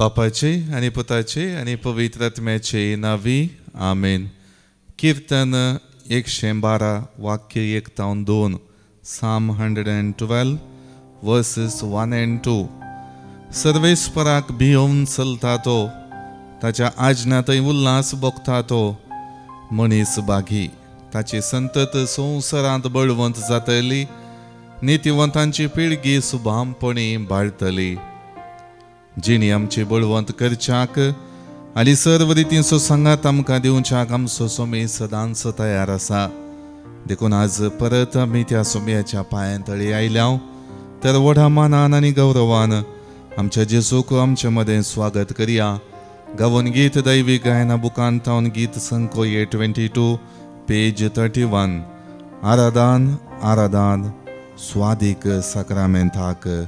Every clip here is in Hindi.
बापाचे आणि पुताचे आणि पवित्र आत्म्याचे नावी आमेन. कीर्तन 112 वाक्य 1 ते 2 Psalm 112 verses 1 and 2. सर्वेस्पराक भिवून चलता तो, ताच्या आज्ञांतय उल्हास भोगता तो. मनीस बागी ताची संतत संवसारांत बळवंत जातली, नितीवंतांची पिळगी सुभामपणी बाळतली. जिणी आमची बळवंत करच्याक आनी सर्व रितींचो सांगात आमकां दिवच्याक आमचो सोमी सदांच तयार आसा. देखून आज परत आमी त्या सोमयाच्या पांयांतळी आयल्या, तर व्हडा मानान आनी गौरवान आमच्या जेजूक आमचे मदें स्वागत करया. गावन गीत दैवी गायना बुकांतावन गीत संकोये 22 पेज 31. आराधन आराधन स्वादीक साक्रामेंताक.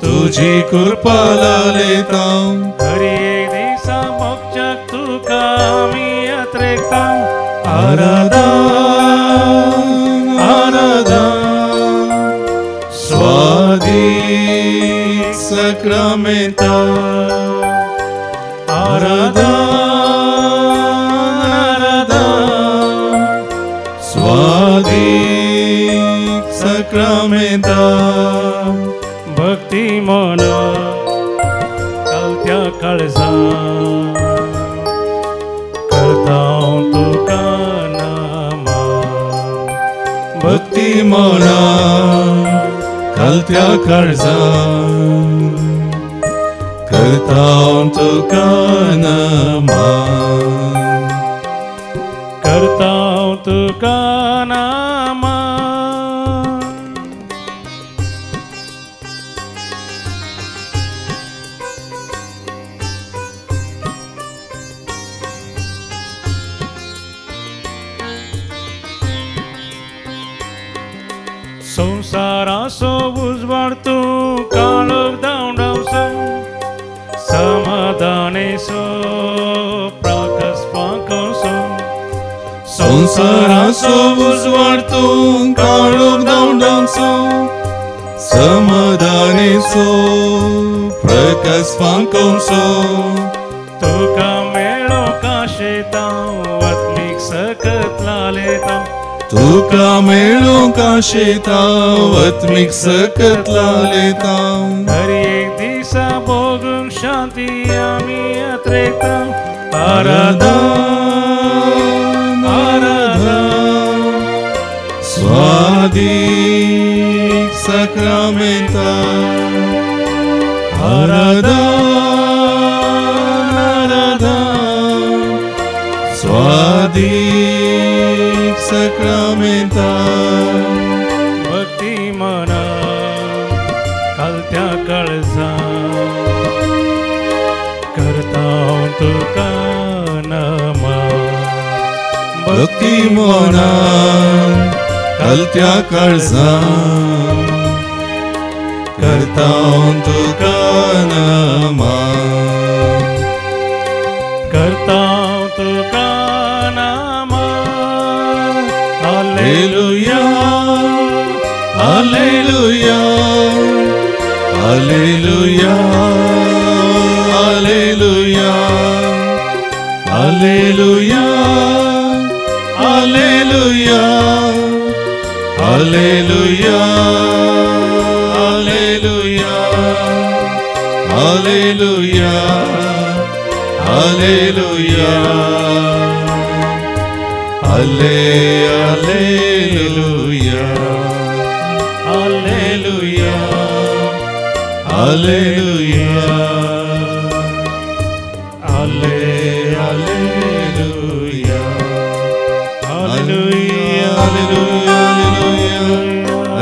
तुझी कृपा लालेता हरी एक दिसा मोक्षाक तुका आमी यात्रेकता. आराधन आराधन स्वादीक साक्रामेंता. आराधन आराधन स्वादीक साक्रामेंता. भक्ती मन कालत्या काळजा करता तुका नामा. भक्ती मना कालत्या काळजा करता तुका नामा. करता तुका नामा. संसारासो उजवाड तू काळोख धांवडावसो. समाधानेसो प्रकाशपाकोसो. संसारासो उजवाड तू काळोख धांवडावसो. समाधानेसो प्रकाशपाकोसो. तुका मेळो काशेता आत्मीक सकत लालेता. तुका मेळो काशेता आत्मीक सकत लालेता. हरी एक दिसा भोगूंक शांती आमी यात्रेकता. आराधन आराधन स्वादीक साक्रामेंता. आराधन आराधन स्वादीक साक्रामेंता. भक्ती मना कालत्या काळजा तुका नमन. भक्ती मनान कलत्या काळजान करता तुका नमन. करता तुका नमन. Hallelujah hallelujah hallelujah hallelujah hallelujah hallelujah hallelujah hallelujah hallelujah hallelujah hallelujah hallelujah hallelujah hallelujah hallelujah hallelujah.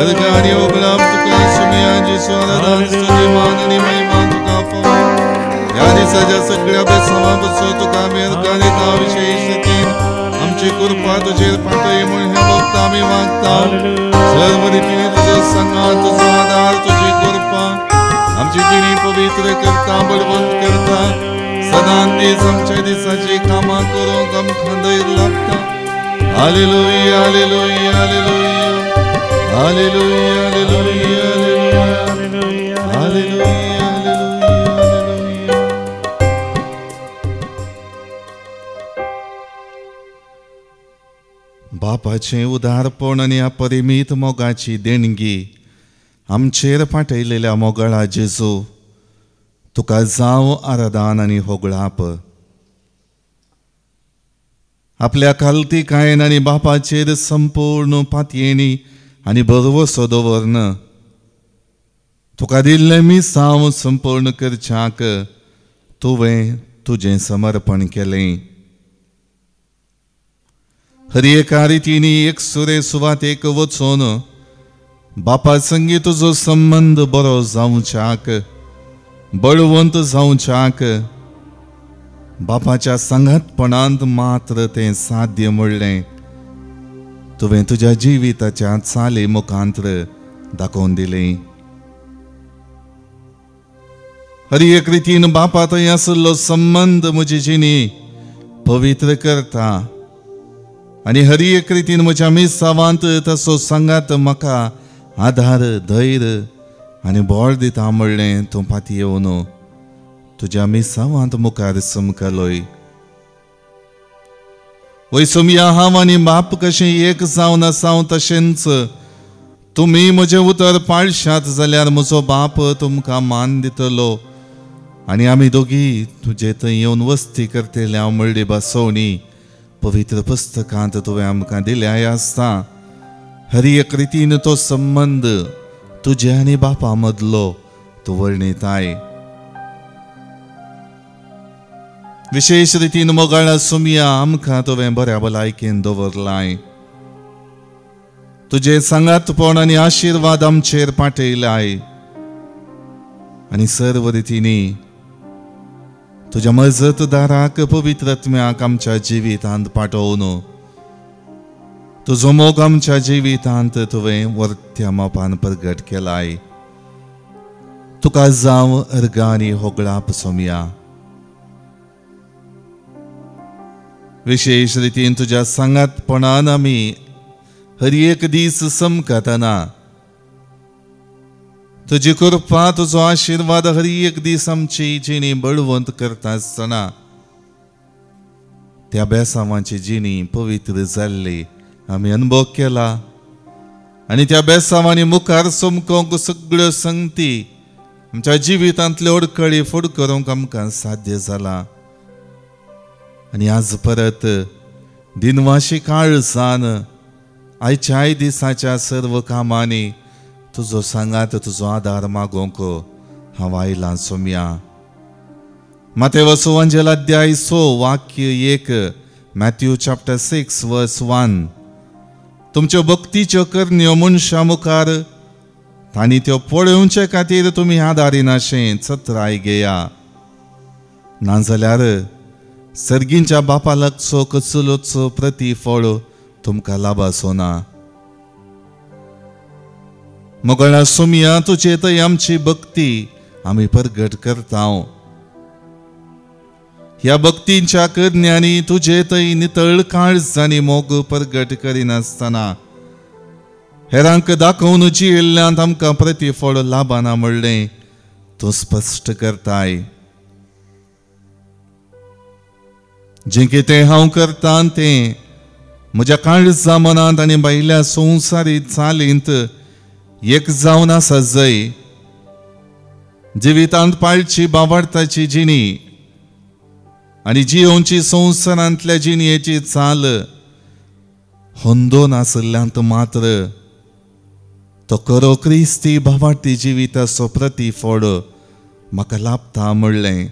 अधिकारी ओगलाम तुका सुमिया जिसो आराधना स्तुती मान आणि महिमा तुका पावो. या दिसाच्या सगळ्या बेसावा बसो तुका आमी अधिकारी का विशेष रीतीन आमची कृपा तुजेर पातळी म्हणून हे भक्त आमी मागता. सर्व रीतीने तुजो संगात तुजो आधार तुजी कृपा आमची जिणी पवित्र करता बळवंत करता. सदां दीस आमच्या दिसाची कामां करूंक आमकां धैर्य लागता. Hallelujah hallelujah hallelujah hallelujah hallelujah hallelujah hallelujah hallelujah. बापाचे उदारपण आणि अपरिमित मोगाची देणगी आमचेर पाठयलेल्या मोगळा जेजू तुका जाव आराधन आणि होगळाप. आपल्या काल्तिकायेन आणि बापाचेर संपूर्ण पातयेणी आणि भरवसो दवरन तुका दिल्लें मिसांव संपूर्ण करच्याक तुवें तुजें समर्पण केलें. हर एका रितीनी एक सुरे सुवातेक वचून बापा संगी तुजो संबंध बरो जावच्याक बळवंत जावच्याक बापाच्या संगतपणांत मात्र तें साध्य म्हणलें तुवें तुज्या जिविताच्या चाली मुखांतर दाखोवन दिलें. हर एक रितीन बापा थंय आसलो संबंध म्हजी जिणी पवित्र करता आनी हर एक रितीन म्हज्या मिसावांत तसो सांगात म्हाका आधार धैर्य आनी बळ दिता म्हणलें तूं फाटी येवन तुज्या मिसावांत मुखार समकलोय. वय सुमया हांव आनी बाप कशें एक जावन आसां तशेंच तुमी म्हजें उतर पाळशात जाल्यार म्हजो बाप तुमकां मान दितलो आनी आमी दोगी तुजे थंय येवन वस्ती करतल्या म्हणली बसोवणी पवित्र पुस्तकांत तुवें आमकां दिल्याय आसता. हर एक रितीन तो संबंध तुजे आनी बापा मदलो तूं वर्णिताय. विशेष रितीन मोगाळा सुमया आमकां तुवें बऱ्या भलायकेन दवरलाय. तुजे सांगातपण आनी आशिर्वाद आमचेर पाठयलाय आनी सर्व रितीनी तुज्या मजतदाराक पवित्रात्म्याक आमच्या जिवितांत पाठोवन तुजो मोग आमच्या जिवितांत तुवें वर्त्या मापान प्रगट केलाय. तुका जाव अर्गा आनी होगळाप सुमया. विशेष रितीन तुज्या सांगातपणान आमी हर एक दीस समकतना तुजी कृपा तुजो आशिर्वाद हर एक दीस आमची जिणी बळवंत करता आसतना त्या बेसांवाची जिणी पवित्र जाल्ली आमी अनुभव केला आनी त्या बेसांवांनी मुखार समकोंक सगळ्यो संगती आमच्या जिवितांतल्यो अडखळी फूड करूंक आमकां साध्य जाला. आनी आज परत दिनवाशी काळजान आयच्याय दिसाच्या सर्व कामांनी तुजो सांगात तुजो आधार मागोंक हांव आयलां सुमया. मातेव सुवांजेल अध्याय 6 वाक्य 1 मॅथ्यू चॅप्टर 6 वर्स 1. तुमच्यो भक्तीच्यो करण्यो मनशा मुखार तांणी त्यो पळोवचे खातीर तुमी आदारिनाशें चत्राय घेया. नाजाल्यार सर्गींच्या बापा लागचो कसलोचो प्रतिफळ तुमकां लाभासो ना. मोगळा सुमिया तुजे थंय आमची भक्ती आमी परगट करता. ह्या भक्तींच्या करण्यांनी तुजे थंय नितळ काळज आनी मोग परगट करिनासतना हेरांक दाखोवन जियेल्ल्यांत आमकां प्रतिफळ लाभना म्हणलें तूं स्पश्ट करताय. जें कितें हांव करतां तें म्हज्या काळजा मनांत आनी भायल्या संवसारी चालींत एक जावन आसा जंय जिवितांत पाळची बाबार्थाची जिणी आनी जियोवची संवसारांतल्या जिणयेची चाल होंदोन आसल्ल्यांत मात्र तो खरो क्रिस्ती बाबार्थी जिविताचो प्रतिफळ म्हाका लाभता म्हणलें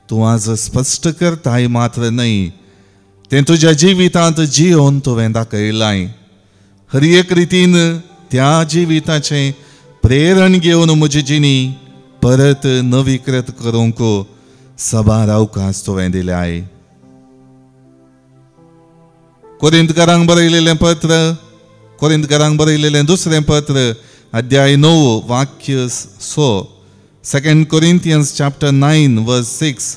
तूं आज स्पश्ट करताय. मात्र न्हय, तें तुज्या जिवितांत जियोवन तुवें दाखयलाय. हर एक रितीन त्या जिविताचें प्रेरण घेवन म्हजी जिणी परत नवीकृत करूंक सबार अवकाश तुवें दिल्याय. कोरिंथकारांक बरयलेलें पत्र, कोरिंथकारांक बरयलेलें दुसरें पत्र अध्याय 9 वाक्य 6. 2 Corinthians chapter 9 verse 6.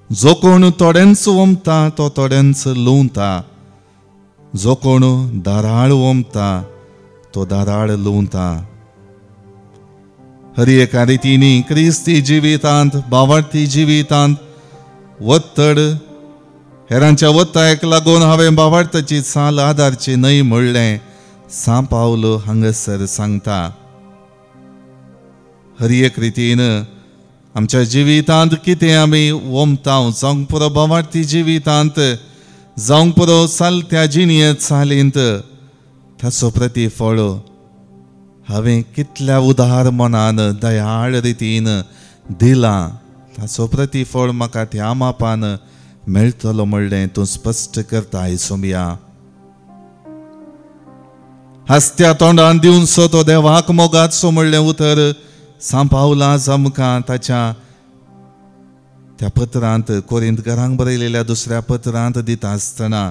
जो कोण थोड्यांच वमता तो थोड्यांच लुंवता, जो कोण दाराळ वमता तो दाराळ लुंवता. हर एका रितीनी क्रिस्ती जिवितांत बाबार्थी जिवितांत वत्तड हेरांच्या वत्ताक लागून हांवें बाबार्थाची चाल आदारची न्हय म्हणलें सा पावलो हांगासर सांगता. हर एक रितीन आमच्या जिवितांत कितें आमी वमता जावंक पुरो बाबार्थी जिवितांत जावंक पुरो चलत्या जिणये चालींत ताचो प्रतिफळ हांवें कितल्या उदार मनान दयाळ रितीन दिलां ताचो प्रतिफळ म्हाका त्या मापान मेळटलो म्हणलें तूं स्पश्ट करताय. सुमिया हस्त्या तोंडान दिवनसो तो देवाक मोगाचो म्हणलें उतर सांपावलां आमकां ताच्या त्या पत्रांत कोरिंथकारांक बरयलेल्या दुसऱ्या पत्रांत दिता आसतना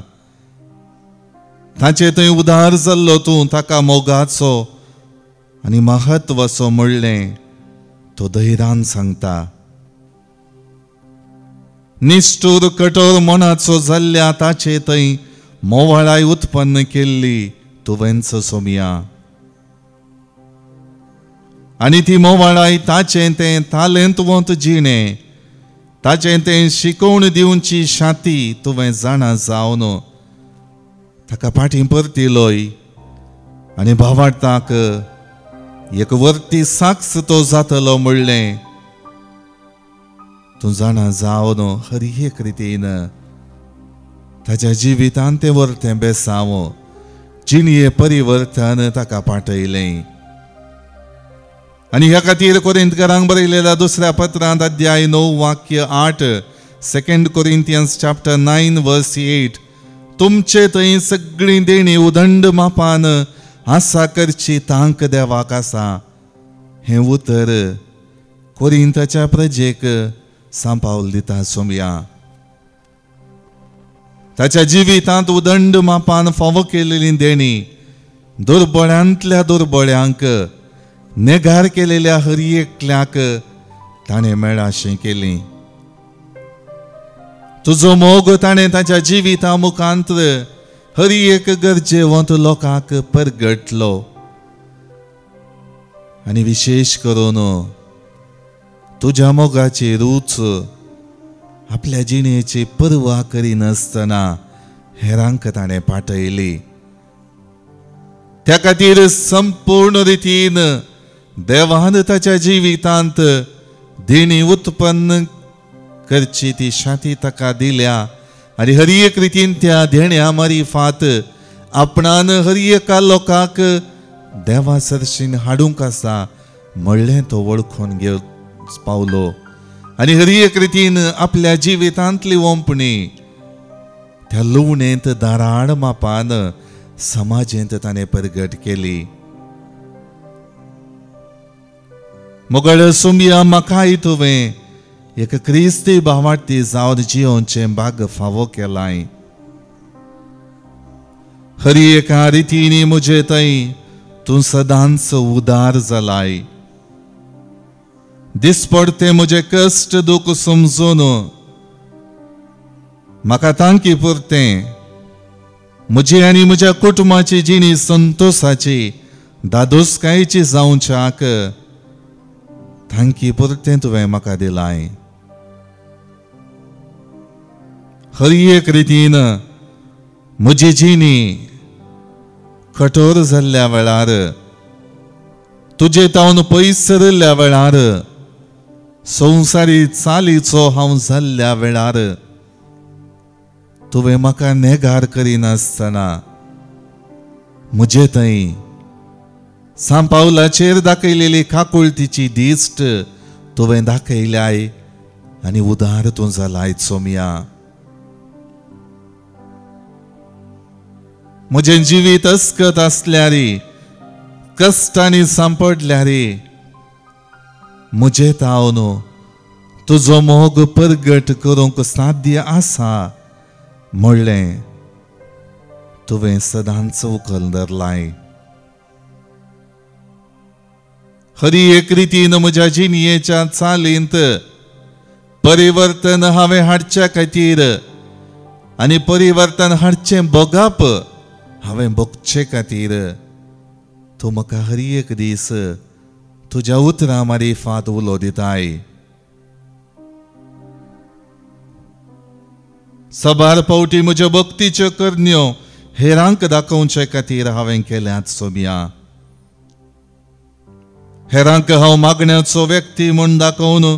ताचे थंय उदार जाल्लो तूं ताका मोगाचो आनी महत्वाचो म्हणलें तो धैर्यान सांगता. निष्ठूर कठोर मनाचो जाल्ल्या ताचे थंय मोवाळाय उत्पन्न केल्ली तुवेंच सोमिया. आनी ती मोवाळाय ताचें तें तालेंतवंत जिणें ताचें तें शिकोवन दिवची शाती तुवें जाणा जावन ताका फाटीं परतिलोय आनी भावार्थाक एक वर्ती साक्ष तो जातलो म्हणलें तूं जाणा जावन हर एक रितीन ताच्या जिवितांत तें वर्तें बेसांव जिणये परिवर्तन ताका पाठयलें. आनी ह्या खातीर कोरिंथकारांक बरयलेल्या दुसऱ्या पत्रांत अध्याय 9 वाक्य 8 2 Corinthians chapter 9 verse 8 तुमचे थंय सगळीं देणी उदंड मापान आसा करची तांक देवाक आसा. हें उतर कोरिंथाच्या प्रजेक सांपावल दिता. सोमिया ताच्या जिवितांत उदंड मापान फावो केलेली देणी दुर्बळ्यांतल्या दुर्बळ्यांक नेगार केलेल्या हर एकल्याक ताणें मेळाशें केली. तुजो मोग ताणें ताच्या जिविता मुखांत हर एक गरजेवंत लोकांक परगटलो आनी विशेष करून तुज्या मोगाची रूच आपल्या जिणेची पर्वा करिनासतना हेरांक ताणें पाठयली. त्या खातीर संपूर्ण रितीन देवान ताच्या जिवितांत देणी उत्पन्न करची ती शाती ताका दिल्या आनी हर एक रितीन त्या देण्या मारिफात आपणान हर एका लोकांक देवा सरशीन हाडूंक आसा म्हणलें तो वळखून घेवंक पावलो. आनी हर एक रितीन आपल्या जिवितांतली वंपणी त्या लुवणेंत दाराळ मापान समाजेंत ताणें परगट केली. मोगळ सोमिया म्हाकाय तुवें एक क्रिस्ती भावार्थी जावन जियोंचे भाग्य फावो केलाय. हर एका रितीनी मुझे थंय तू सदांच उदार जालाय. दिसपडते मुझे कष्ट दुख समजून म्हाका तांकी पुरते म्हजी आनी म्हज्या कुटुंबाची जिणी संतोषाची दादोसकायेची जावच्याक तांकी पुरते तुवें म्हाका दिलाय. हर एक रितीन म्हजी जिणी कठोर जाल्ल्या वेळार तुजे तावन पयस सरल्ल्या वेळार संवसारी चालीचो हांव जाल्ल्या वेळार तुवें म्हाका नेगार करिनासतना म्हजे थंय सांपावलाचेर दाखयलेली काकुळतीची दिश्ट तुवें दाखयल्याय आनी उदार तूं जालाय सोम्या. म्हजें जिवीत अस्कत आसल्यारी कश्टांनी सांपडल्यारी म्हजे तावन तुजो मोग परगट करूंक साध्य आसा म्हणलें तुवें सदांच उखल धरलाय. हर एक रितीन म्हज्या जिणयेच्या चालींत परिवर्तन हांवें हाडच्या खातीर आनी परिवर्तन हाडचें बोगाप हांवें भोगचे खातीर तूं म्हाका हर एक दीस तुज्या उतरां मारिफात उलो दिताय. सबार पावटी म्हज्यो भक्तीच्यो करण्यो हेरांक दाखोवचे खातीर हांवें केल्यात सोम्या. हेरांक हांव मागण्याचो व्यक्ती म्हूण दाखोवन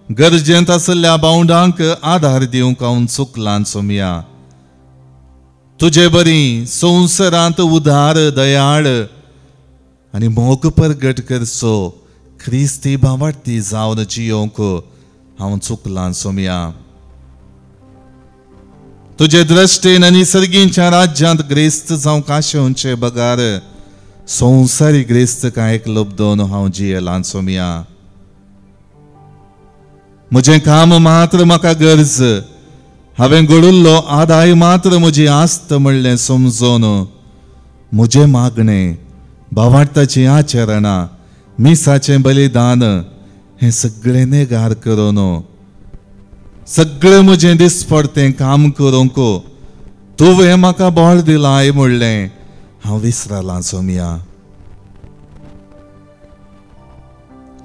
गरजेंत आसल्या भावंडांक आधार दिवंक हांव चुकलां सोम्या. तुजे बरी संवसारांत उदार दयाळ आनी मोग परगट करचो ख्रिस्ती भावार्थी जावन जियोंक हांव चुकलां सोम्या. तुजे दृश्टेन आनी सर्गीच्या राज्यांत ग्रेस्त जावंक आशेवचे बगार संवसारी ग्रेस्तकायेक लबदोन हांव जियेलां सोम्या. म्हजें काम मात्र म्हाका गरज, हांवें घडुल्लो आदाय मात्र म्हजी आस्त म्हणलें समजून म्हजें मागणें भावार्थाची आचरणां मिसाचें बलिदान हें सगळें नेगार करून सगळें म्हजें दिसपडतें काम करूंक तुवें म्हाका बोळ दिलाय म्हणलें हांव विसरलां सोम्या.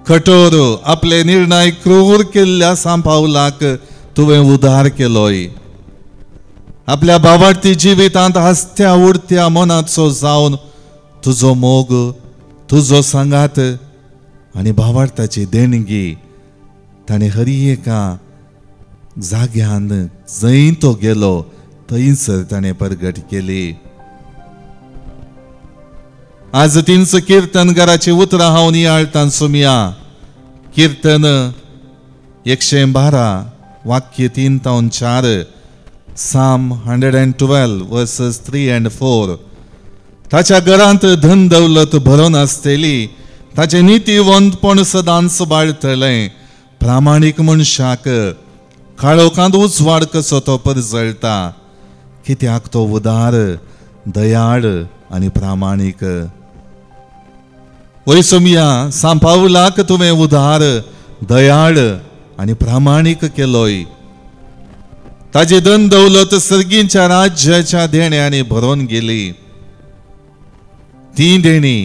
कठोर आपले निर्णय क्रूर केल्ल्या सांपावलाक तुवें उदार केलोय. आपल्या भावार्थी जिवितांत हसत्या उडत्या मनाचो जावन तुजो मोग तुजो सांगात आनी भावार्थाची देणगी ताणें हर एका जाग्यान जंय तो गेलो थंयसर ताणें परगट केली. आज 300 कीर्तनकाराची उतरां हांव नियाळटां सोम्या. कीर्तन 112 वाक्य 3 ते 4, Psalm 112 verses 3 and 4. ताच्या घरांत धन दौलत भरून आसतली, ताचे नितीवंतपण सदांच बाळतलें. प्रामाणीक मनशाक काळोखांत उजवाड कसो तो परजळटा, कित्याक तो उदार दयाळ आनी प्रामाणीक. वय सोम्या, सांपावलाक तुवें उदार दयाळ आनी प्रामाणीक केलोय. ताजी धन दौलत सर्गीच्या राज्याच्या देण्यांनी भरून गेली. ती देणी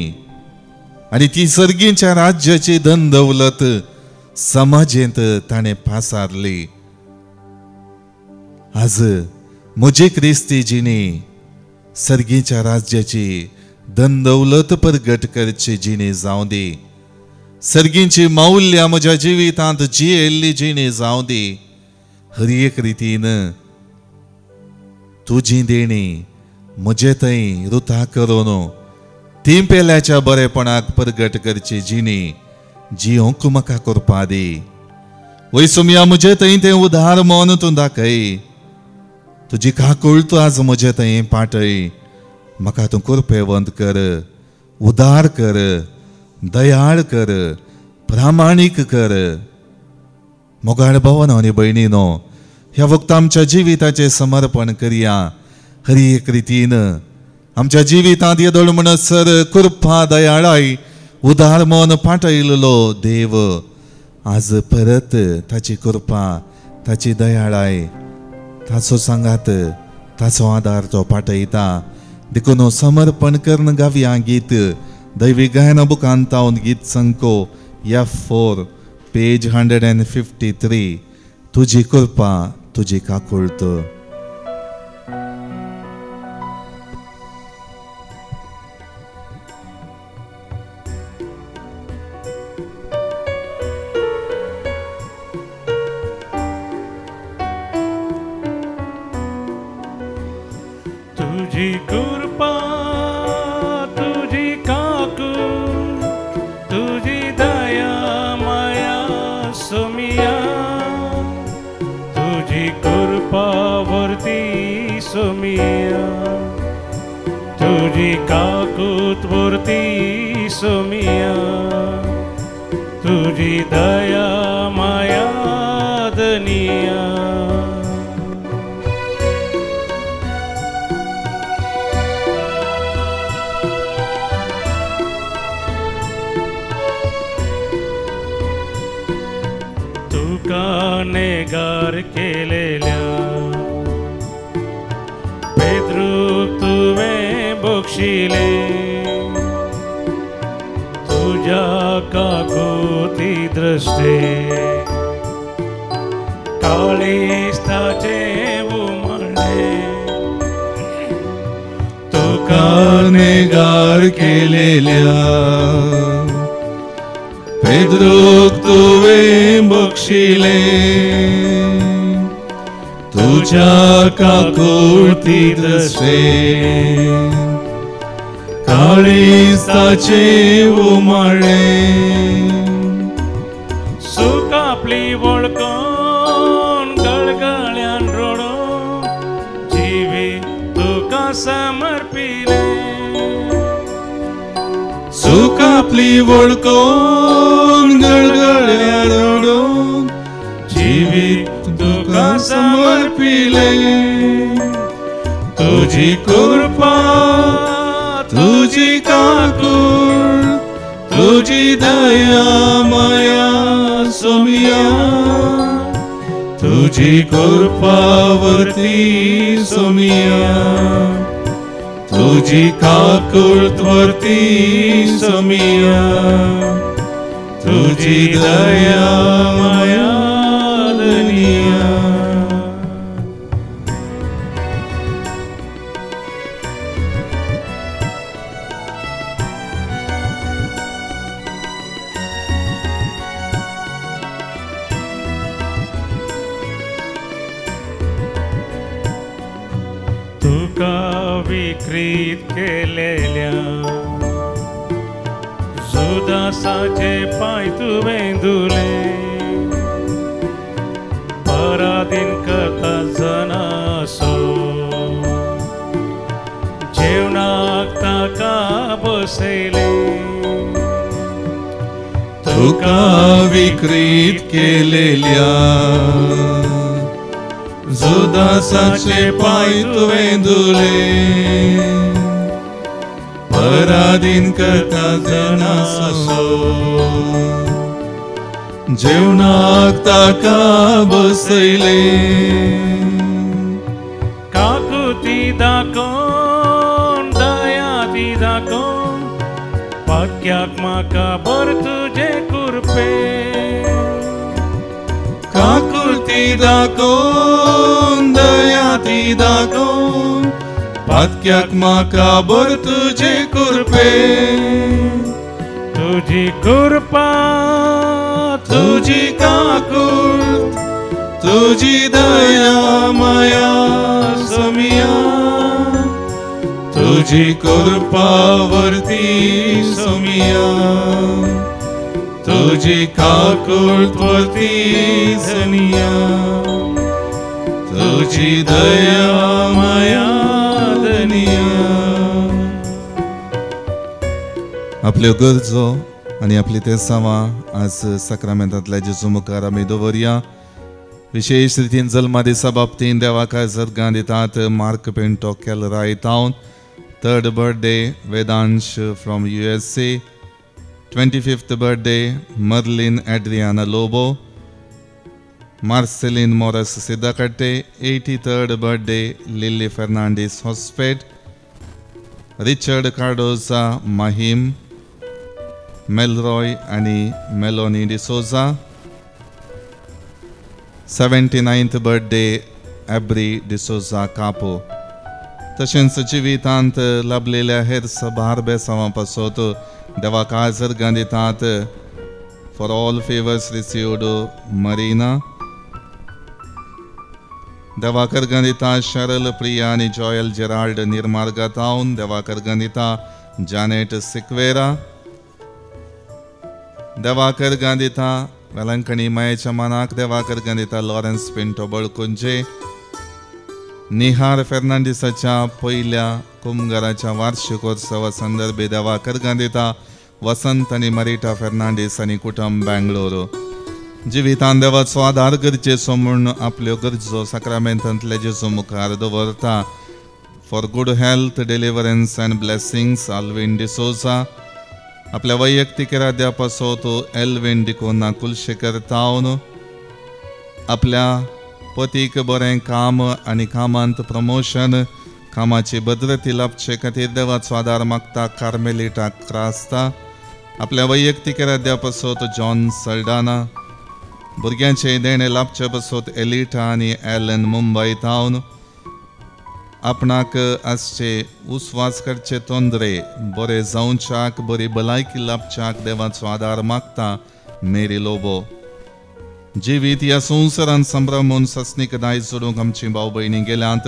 आनी ती सर्गीच्या राज्याची धन दौलत समाजेंत ताणें पासारली. आज म्हजी क्रिस्ती जिणी सर्गीच्या राज्याची धन दौलत परगट करची जिणी जावं दी. सर्गीची मौल्य म्हज्या जिवितांत जियेल्ली जिणी जावं दी. हर एक रितीन तुजी देणी म्हजे थंय रुता करून ती पेल्याच्या बरेपणाक परगट करची जिणी जियोंक म्हाका करपा दी. वय सोम्या, म्हजे थंय तें उदार मन तूं दाखय. तुजी काकूळ तूं आज म्हजे थंय पाटय. म्हाका तूं कृपेवंत कर, उदार कर, दयाळ कर, प्रामाणीक कर. मोगाळ भावांनो आनी भयणीनो, ह्या वक्ता आमच्या जिविताचे समर्पण करिया. हरी एक रितीन आमच्या जिवितांत येदोळ म्हणसर कृपा दयाळाय उदार मन पाठयलो देव आज परत ताची कृपा, ताची दयाळाय, ताचो सांगात, ताचो आदार तो पाठयता. देखून समर्पण करून गावया गीत दैवी गायन बुकांत गीत संको F4 पेज 153. तुझी कृपा तुझी काकुळत. तुझी कृपा तुझी काकूळ, तुझी दया माया सोमिया, तुझी कृपा वरती सोमिया, तुझी काकूत वरती सोमिया, तुझी दया माया दनिया. नेगार केलेल्या पेद्रूक तुवें बक्षिले, तुझ्या काकुती दृष्टे काळिस्ताचे उमळणे. तुका नेगार केलेल्या पेद्रूक तुवें बक्षिले, तुझ्या काकुळती दृष्टे काळिस्ताचे उमळणे. सुख आपली वळखून गळगळ्यान रडून जिवीत तुका समर्पिले. सुख आपली वळखून गळगळ्या रडून जिवीत तुका समर्पिले. तुझी कृपा तुझी काकुळ, तुझी दया माया सोमिया, तुझी कृपा वरती सोमिया, तुझी काकुळत वरती सोमिया, तुझी दया माया दनिया. तुका विक्रीत केलेल्या जुदासाचे पाय तुवें धुले, पराधीन करता जनासो जेवणाक ताका बसयले. तुका विक्रीत केलेल्या जुदासाचे पाय तुवें धुले, पराधीन करता जनासो जेवणाक ताका बसयले. काकुती दाखोवन दया ती दाखोवन पाक्याक म्हाका बर तुजे कृपे. काकुळती दाखोवन दया ती दाखोवन पाक्याक म्हाका बर तुजे कृपे. तुझी कृपा तुझी काकुळ, तुझी दया माया सोमिया, तुझी कृपा वरती सोमिया, तुझी काकुळत वरती सोमिया, तुझी दया माया दनिया. आपल्यो गरजो आणि आपली तेसावां आज सक्रामेंतांतल्या जेजू मुखार आमी दवरया. विशेष रितीन जल्मा दिसा बाबतीन देवाक सर्गां दितात. मार्क पिंटो केलराय टावन. 3rd birthday Vedansh from USA. 25th birthday Merlin Adriana Lobo. Marceline Morris Siddakatte. 83rd birthday Lily Fernandez Hospet. Richard Cardoza Mahim. Melroy आणि Melanie D'Souza. 79th birthday Abri D'Souza Capo. तशेंच जिवितांत लाभलेल्या हेर सबार बेसावां पासत देवाक सर्गां दितात. For all favours received Marina. देवाक अर्गां दिता शरल प्रिया आणि जॉयल जेराल्ड निर्मार्गा टावन. देवाक अर्गां दिता जानेट सिक्वेरा. देवाक अर्गां दिता वेलंकणी मायेच्या मनाक. देवाक अर्गां दिता लॉरेन्स पिंटो बळकुंजे. निहार फेर्नांडिसाच्या पहिल्या कुमगाराच्या वार्षिकोत्सवा संदर्भी देवाक अर्गां दिता वसंत आणि मरिटा फेर्नांडीस आणि कुटुंब बेंगळूरू. जिवितान देवाचो आदार गरजेचो म्हूण आपल्यो गरजो सक्रामेंतांतल्या जेजू मुखार दवरता. For good health deliverance and blessings Alwin D'Souza. आपल्या वैयक्तीक इराद्या पासत एल्विन डिकोना कुलशेकर टावन. आपल्या पतीक बरें काम आणि कामांत प्रमोशन, कामाची बद्रती लाभचे खातीर देवाचो आदार मागता कार्मेलिटा क्रास्ता. आपल्या वैयक्तीक इराद्या पासत जॉन सल्डाना. भुरग्यांचे देणे लाभचे पासत एलिटा आणि एलन मुंबई टावन. आपणाक आसचे उस्वास करचे तोंदरे बरे जावच्याक, बरी भलायकी लाभच्याक देवाचो आदार मागता मेरी लोबो. जिवीत ह्या संवसारान संभ्रमून ससनीक दायज सोडूंक आमची भाव भयणी गेल्यांत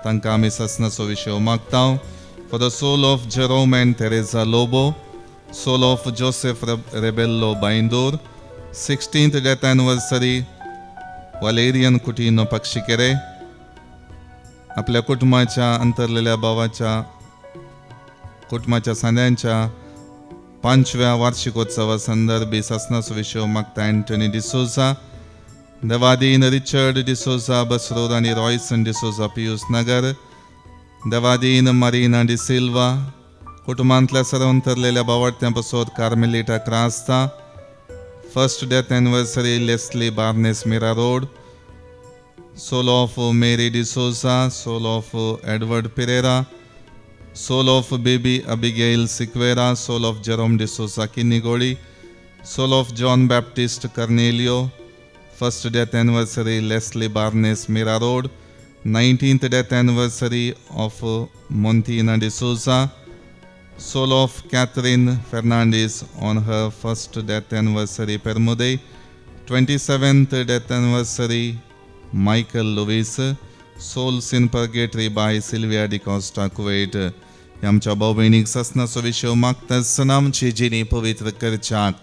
तांकां आमी ससनाचो विशय मागता. For the soul of Jerome and Teresa Lobo. Soul of Joseph Rebello Byndoor. 16th death anniversary Valerian Coutinho Pakshikere. आपल्या कुटुंबाच्या अंतरलेल्या भावाच्या कुटुंबाच्या सांद्यांच्या 5व्या वार्षिकोत्सवा संदर्भी ससनाचो विशय मागता एंटनी डिसोजा. देवादीन रिचर्ड डिसोजा बसरोर आणि रॉयसन डिसोजा पियूस नगर. देवादीन मारिना डि सिल्वा. कुटुंबांतल्या सर्व अंतरलेल्या भावार्थ्यां पासत Carmelita Crasta. 1st death anniversary Leslie Barnes Mira road. Soul of Mary D'Souza. Soul of Edward Pereira. Soul of baby Abigail Sequeira. Soul of Jerome D'Souza Kinnigoli. Soul of John Baptist Cornelio. 1st death anniversary Leslie Barnes Mira road. 19th death anniversary of Montina D'Souza. Soul of Catherine Fernandes on her 1st death anniversary Permude. 27th death anniversary Michael Lewis. Souls in purgatory by Sylvia D'Costa Kuwait. आमच्या भाव भयणीक ससनाचो विशय मागता आसतना आमची जिणी पवित्र करच्याक,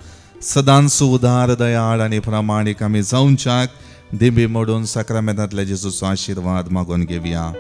सदांच उदार दयाळ आणि प्रामाणीक आमी जावच्याक दिबी मोडून सक्रामेंतांतल्या जेजूचो आशीर्वाद मागून घेवया.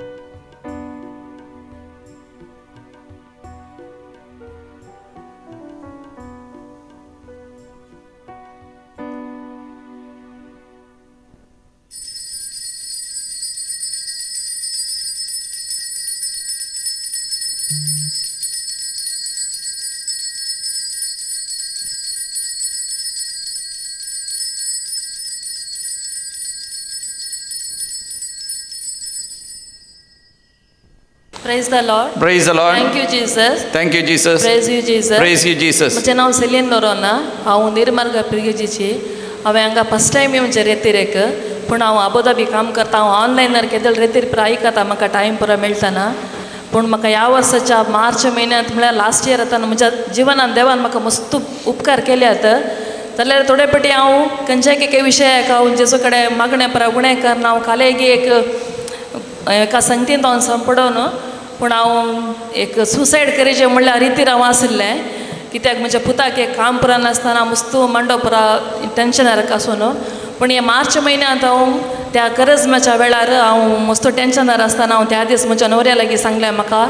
Praise the Lord. Praise the Lord. Thank you, Jesus. Thank you, Jesus. Praise you, Jesus. Praise you, Jesus. म्हजें नांव सेलीन नोरोना. हांव निर्मार्ग पिरगेजीची. हांवें हांगा फर्स्ट टायम येवचें रेतीरेक. पूण हांव आबोधाबी काम करता. हांव ऑनलायनार केदल रेतीर पुरो आयकता. म्हाका टायम पुरो मेळटना. पूण म्हाका ह्या वर्साच्या मार्च म्हयन्यांत म्हळ्यार लास्ट इयर आतां म्हज्या जिवनांत देवान म्हाका मस्त उपकार केल्यात. जाल्यार थोडे फाटी हांव खंयच्याय विशयाक हांव जेजू कडेन मागणें पुरो उणें करना. हांव कालेगी एका संगतींत हांव सांपडोन पूण हांव एक सुसायड करीचें म्हणल्यार रितीर हांव आसलें. कित्याक म्हज्या पुताक एक काम पुरो नासतना मस्तू मांडो पुरो टेन्शनार आसून. पूण हे मार्च म्हयन्यांत हांव त्या करजमाच्या वेळार हांव मस्त टेन्शनार आसतना हांव त्या दीस म्हज्या न्हवऱ्या लागीं सांगलें म्हाका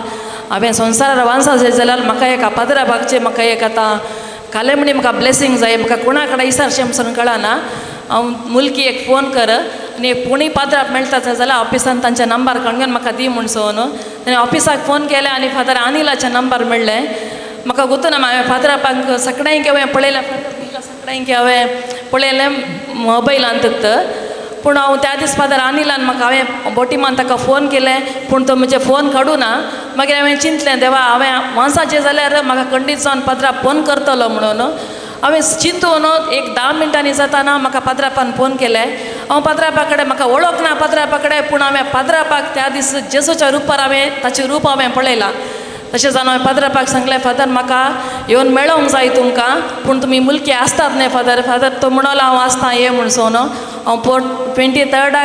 हांवें संवसारार वांसा जाय जाल्यार म्हाका एक पाद्रा भागचें म्हाका एक आतां काले म्हणे म्हाका ब्लेसिंग जाय म्हाका कोणा कडेन विचारचें म्हणून कळना हांव मुलकी एक फोन कर आनी एक पुणी पात्राप मेळटा जाल्यार ऑफिसान तांचे नंबर काडून म्हाका दी म्हूण सोन ताणें ऑफिसाक फोन केले आनी फादर अनिलाचे नंबर मेळ्ळे म्हाका गोतूना हांवें फादरापाक सगळ्यांक हांवें पळयलें सगळ्यांक हांवें पळयलें मोबायलांत पूण हांव त्या दीस फादर अनिलान म्हाका हांवें बोटिमान ताका फोन केलें पूण तो म्हजे फोन काडूं ना मागीर हांवें चिंतलें देवा हांवें माणसाचें जाल्यार म्हाका खंडीत जावन पात्राप फोन करतलो म्हणून हांवें चिंतून एक 10 मिनटांनी जाताना म्हाका पात्रापान फोन केले हांव पात्रापा कडेन म्हाका वळख ना पात्रापा कडेन पूण हांवें पात्रापाक त्या दीस जेसूच्या रुपार हांवें ताचें रूप हांवें पळयलां तशें जावन हांवें पात्रापाक सांगलें फादर म्हाका येवन मेळोंक जाय तुमकां पूण तुमी मुलकी आसतात न्ही फादर तो म्हणलो हांव आसता ये म्हूण सोन हांव 23rd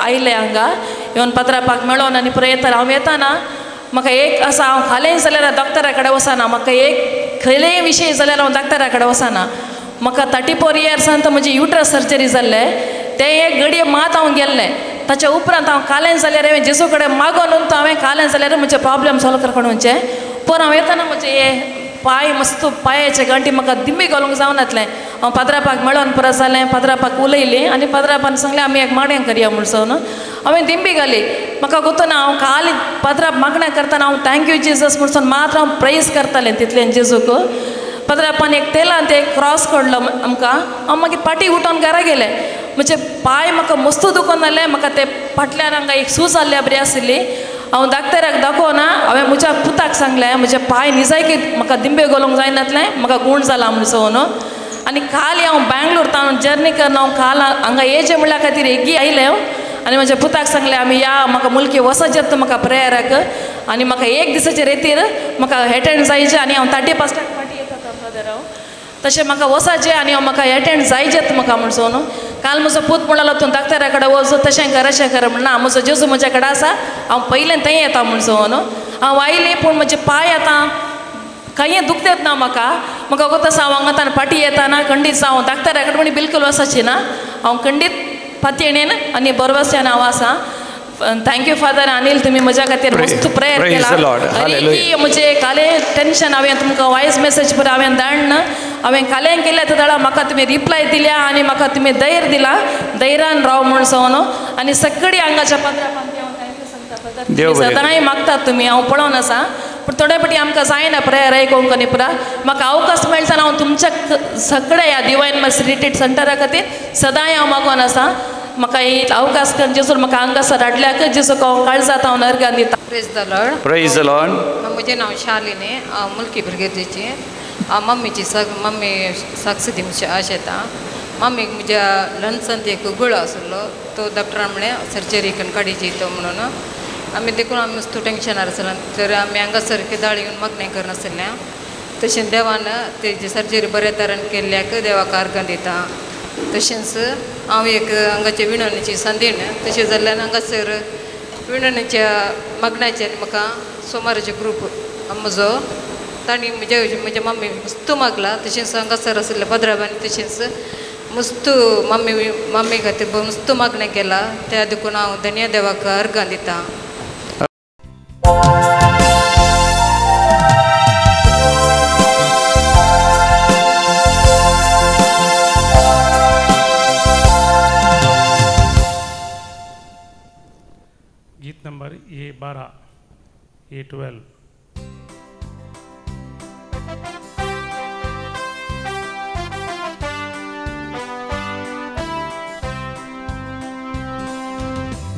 आयलें हांगा येवन पात्रापाक मेळोन आनी प्रयत्न हांव येताना म्हाका एक आसा हांव खालें जाल्यार डॉक्टरा कडेन वचना म्हाका एक खंयलेय विशय जाल्यार हांव डॉक्टरा कडेन वचना म्हाका 34 इयर्सांत म्हजी युट्रस सर्जरी जाल्लें तें एक घडये मात हांव गेल्लें ताच्या उपरांत हांव कालें जाल्यार हांवें जेजू कडेन मागोन तो हांवें कालें जाल्यार म्हजे प्रॉब्लेम सॉल्व करपाचें पूण हांव येताना म्हजे हे पाय मस्त पांयाचे गांठी म्हाका दिमी घालूंक जावनातलें हांव पात्रापाक मेळोन परत जालें पात्रापाक उलयलें आनी पात्रापान सांगलें आमी एक माड्यां करया म्हणून हांवें दिंबी घाली म्हाका गोतूना हांव काल पात्राप मागण्या करतना हांव थँक्यू जेजस म्हणून मात्र हांव प्रेज करतालें तितलें जेजूक पात्रापान एक तेलांत एक क्रॉस काडलो आमकां हांव मागीर पाटी उठोन घरा गेलें म्हजे पांय म्हाका मस्त दुखोन जालें म्हाका ते फाटल्यान हांगा एक सूज जाल्ल्या बरी आशिल्ली हांव डाक्टराक दाखोवना हांवें म्हज्या पुताक सांगलें म्हजे पांय निजायकी म्हाका दिंबे घालूंक जायनातलें म्हाका गूण जाला म्हणून आनी काल हांव बँगलोर तावन जर्नी करना हांव काल हांगा येजे म्हणल्या खातीर एगी आयलें आनी म्हज्या पुताक सांगलें आमी या म्हाका मुलकी वचचें म्हाका प्रेयराक आनी म्हाका एक दिसाचे रेतीर म्हाका एटेंड जायचें आनी हांव 35 फाटी येता फादर हांव तशें म्हाका वचचें आनी हांव म्हाका एटेंड जायचेंच म्हाका म्हणून काल म्हजो पूत म्हणलो तूं डाक्टरा कडेन वचो तशें कर अशें कर म्हणना म्हजो जेजू म्हज्या कडेन आसा हांव पयलें थंय येता म्हणून हांव आयलें पूण म्हजे पांय आतां कांय दुखतात ना म्हाका वगत आसा हांव हांगा फाटी येताना खंडीत हांव डाक्टरा कडेन म्हणी बिलकूल वचचें ना हांव खंडीत पातयेणेन आनी बरोवस्यान हांव आसा थँक्यू फादर अनिल तुम्ही म्हज्या खातीर मस्त प्रेयर केला की म्हणजे कालें टेन्शन हांवें तुमकां वॉयस मेसेज पर हांवें धाडन हांवें कालें केल्या तेदळा म्हाका तुमी रिप्लाय दिल्या आनी म्हाका तुमी धैर्य दिला धैर्यान राव म्हणून आनी सगळीं हांगाच्या पात्रापान हांव थँक्यू सांगता फादर सदांय मागतात तुमी हांव पळोवन आसा पूण थोडे फाटी आमकां जायना प्रेयर आयकोंक आनी पुरा म्हाका अवकाश मेळटना हांव तुमच्या सगळ्या ह्या डिवायन मर्सी रिट्रीट सेंटरा खातीर सदांय हांव मागोन आसा म्हाका एक अवकाश कर जेसून म्हाका हांगासर हाडल्याक जेसूक हांव काळजात हांव नर्गान दिता प्रेज द लॉर्ड म्हजें नांव शालिनी हांव मुलकी भुरगेची हांव मम्मीची मम्मी साक्षी दिवची आश येता मम्मीक म्हज्या लंचंत एक गुळो आशिल्लो तो डॉक्टरान म्हळें सर्जरी करून काडची तो म्हणून आमी देखून आमी मस्त टेन्शनार आसलो तर आमी हांगासर केदाळ येवन मागणें करनासलें तशें देवान तेजी सर्जरी बऱ्या तरेन केल्ल्याक देवाक अर्घ दिता तशेंच हांव एक हांगाचे विणणीची संदीण तशें जाल्यार हांगासर विणणीच्या मागण्याचेर म्हाका सोमाराचे ग्रूप म्हजो तांणी म्हज्या मम्मी मस्त मागला तशेंच हांगासर आशिल्ल्या पदराबानी तशेंच मस्त मम्मी खातीर मस्त मागणें केला त्या देखून हांव धन्य देवाक अर्घ दिता गीत नंबर A12 A12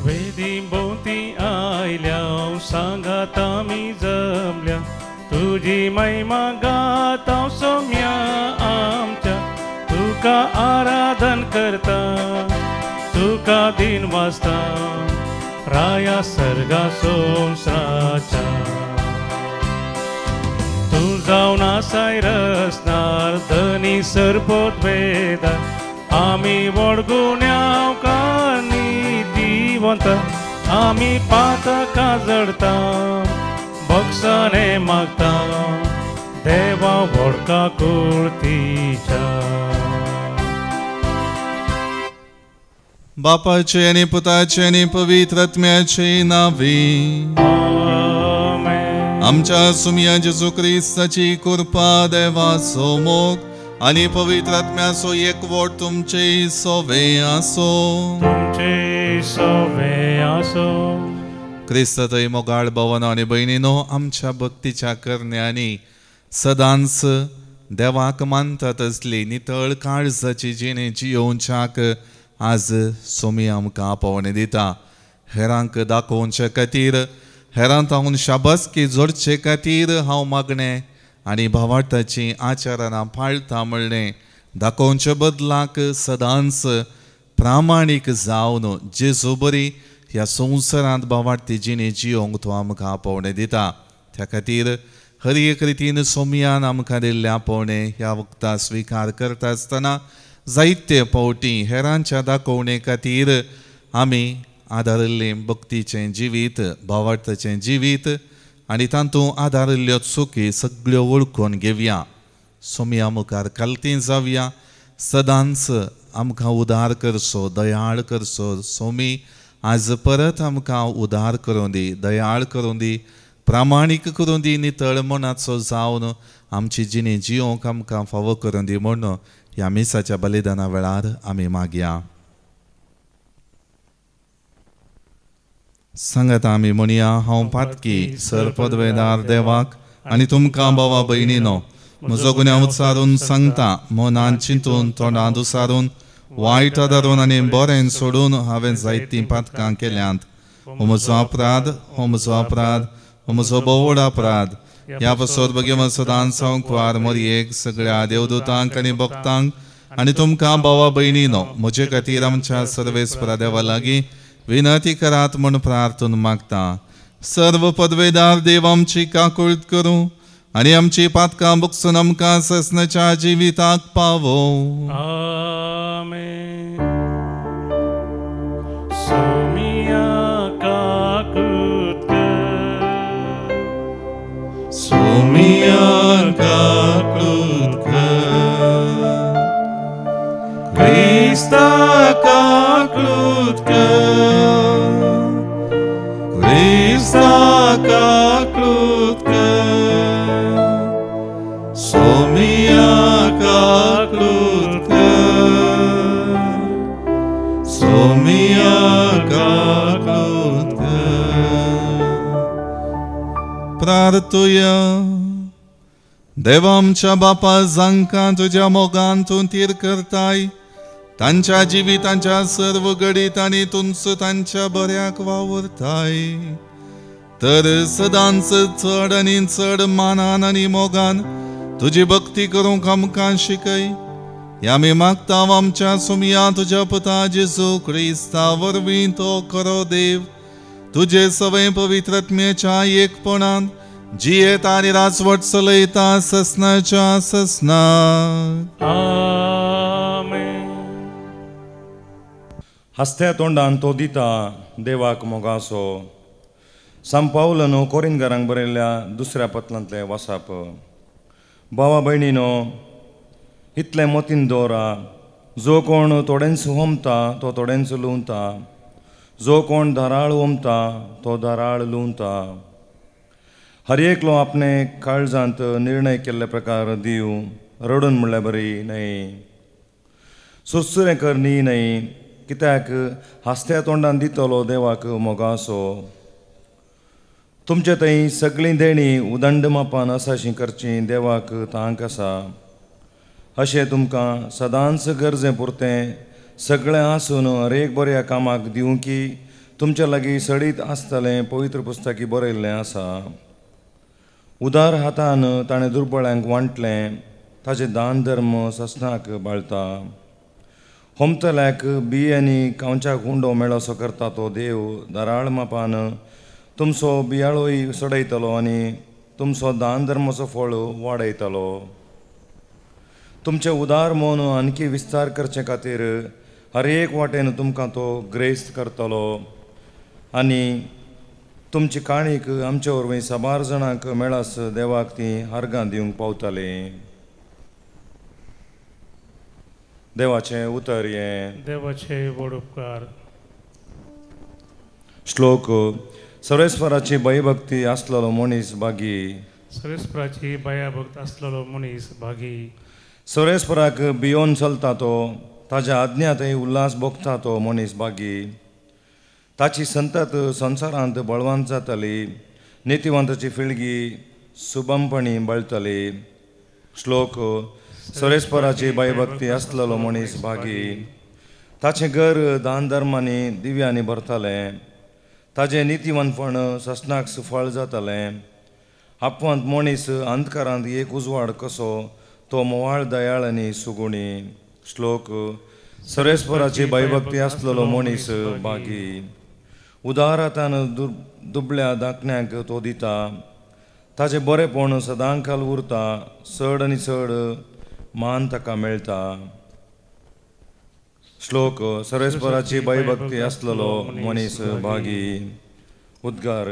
वेदी भोवती आयल्या सांगात आमी जमल्या तुजी महिमा गाता सोम्या आमच्या तुका आराधन करता तुका दिन वाजता राया सर्गा संसाराच्या तू जावन आसाय रसनार धनी सरपोत वेदार आमी वडगुण्याव कानी दिवंत आमी पातका जडता बक्षाने मागता देवा वडका कुर्तीच्या बापाचे आणि पुताचे आणि पवित्र आत्म्याचे नावे आमच्या सुमिया जेजू ख्रिस्ताची कृपा देवा सोमोग आणि पवित्र आत्म्याचो एकवट तुमचे सोवे आसो. तुमचे सोवे आसो. क्रिस्त थंय मोगाळ भवन आणि भयणीनो, आमच्या भक्तीच्या करण्यांनी सदांच देवाक मानतात असली नितळ काळजाची जिणे जियोवच्याक आज सोमी आमकां पावणे दिता. हेरांक दाखोवचे खातीर, हेरां तावून शाबासकी जोडचे खातीर हांव मागणें आनी भावार्थाची आचारां पाळटा म्हणलें दाखोवचे बदलाक सदांच प्रामाणीक जावन जेजू बरी ह्या संवसारांत भावार्थी जिणे जियोंक तो आमकां पावणे दिता. त्या खातीर हर एक रितीन सोमयान आमकां दिल्ल्या पावणे ह्या वक्ता स्विकार करता आसतना जायते फावटी हेरांच्या दाखोवणे खातीर आमी आदारिल्लें भक्तीचें जिवीत, भावार्थाचें जिवीत आनी तातूंत आदारिल्ल्यो चुकी सगळ्यो वळखून घेवया. सोमया मुखार कालतीं जावया. सदांच आमकां उदार करचो, दयाळ करचो. सोमी आज परत आमकां उदार करूं दी, दयाळ करूं दी, प्रामाणीक करूं दी, नितळ मनाचो जावन आमची जिणे जियोंक आमकां फावो करूं दी म्हणून ह्या मिसाच्या बलिदाना वेळार आमी मागया. सांगात आमी म्हणया, हांव पातकी सरपदवेदार देवाक आनी तुमकां भावा भयणीनो, म्हजो गुन्यांव उच्चारून सांगता, मनांत चिंतून तोंडांत उसारून वायट आदारून आनी बरें सोडून हांवें जायतीं पातकां केल्यांत. हो म्हजो अपराध, हो म्हजो अपराध, हो म्हजो बोवड अपराध. ह्या पासत बगेम सदांच हांव कुवार मरयेक सगळ्या देवदूतांक आनी भक्तांक आनी तुमकां भावा भयणीनो म्हजे खातीर आमच्या सर्वेस्परा देवा लागीं विनंती करात म्हूण प्रार्थून मागता. सर्व पदवेदार देव आमची काकुळट करूं आनी आमची पातकां बुकसून आमकां ससनाच्या जिविताक पावो. आमेन. सोमिया काकुळट कर. सोमिया काकुळट कर. क्रिस्ता काकुळट कर. क्रिस्ता काकुळट कर. सोमिया काकुळट कर. सोमिया काकुळट कर. प्रार्थुया. देवा आमच्या बापा जांकां तुज्या मोगान तूं तीर करताय, तांच्या जिवितांच्या सर्व घडीतांनी तुमच तांच्या बऱ्याक वावरताय, तर सदांच चड आनी चड मानान आनी मोगान तुजी भक्ती करूंक आमकां शिकय. ह्या आमी मागता आमच्या सोमया तुज्या पुता जेजू क्रिस्ता वरवीं तो खरो देव तुजे सवय पवित्र आत्म्याच्या एकपणान जियेता आनी राजवट चलयता ससनाच्या ससनाक. आमेन. हस्त्या तोंडान तो दिता देवाक मोगासो. सांपावलन कोरिंदकारांक बरयल्ल्या दुसऱ्या पत्रांतलें वाचप. भावा भयणीनो, इतलें मतीन दवरा, जो कोण थोडेंच होमता तो थोडेंच लुंवता, जो कोण धराळ होमता तो धराळ लुंवता. हर एकलो आपणे काळजांत निर्णय केल्ले प्रकार दिवं, रडून म्हणल्यार बरी न्हय, सुरसुरें कर न्हय, कित्याक हस्त्या तोंडान दितलो देवाक मोगासो. तुमचे थंय सगळीं देणी उदंड मापान आसाशीं करचीं देवाक तांक आसा. अशें तुमकां सदांच गरजे पुरतें सगळें आसून हर एक बऱ्या कामाक दिवं की तुमच्या लागीं सडीत आसतलें पवित्र पुस्तकी बरयल्लें आसा. उदार हातान ताणें दुर्बळ्यांक वांटलें, ताचे दान धर्म ससनाक बाळता. होमतल्याक बियांनी कांवच्याक हुंडो मेळोसो करता तो देव धराळ मापान तुमचो बियाळोय सडयतलो आनी तुमचो दान धर्माचो फळ वाडयतलो. तुमचे उदार मोन आणखी विस्तार करचे खातीर हर एक वाटेन तुमकां तो ग्रेस्त करतलो आनी तुमची काणीक आमचे वरवीं साबार जाणांक मेळास देवाक ती अर्गां दिवंक पावतले. देवाचें उतर हें. देवाचे व्हड उपकार. श्लोक. सर्वेस्पराची भयभक्ती आसलेलो मनीस भागी. सर्वेस्पराची भयभक्त आसलेलो मनीस भागी. सोरेस्पराक भियोन चलता तो, ताज्या आज्ञांतय उल्हास भोगता तो मनीस बागी. ताची संतत संवसारांत बळवंत जातली, नितिवंताची फिळगी सुबमपणी बळतली. श्लोक. सोरेस्पराची भयभक्ती आसलेलो मनीस भागी. ताचें घर दान धर्मांनी दिव्यांनी भरतलें. ताजें नितिवंतपण ससनाक सुफळ जातलें. आपवंत मनीस अंधकारांत एक उजवाड कसो, तो मोवाळ दयाळ आनी सुगुणी. श्लोक. सोरेस्पराची भयभक्ती आसलेलो मनीस भागी. उदारातान दुबळ्या धाकण्यांक तो दिता. ताजें बरेपण सदांकाल उरता. चड आनी चड मान ताका मेळटा. श्लोक. सोरेस्पराची भयभक्ती आसलेलो मनीस भागी. उद्गार.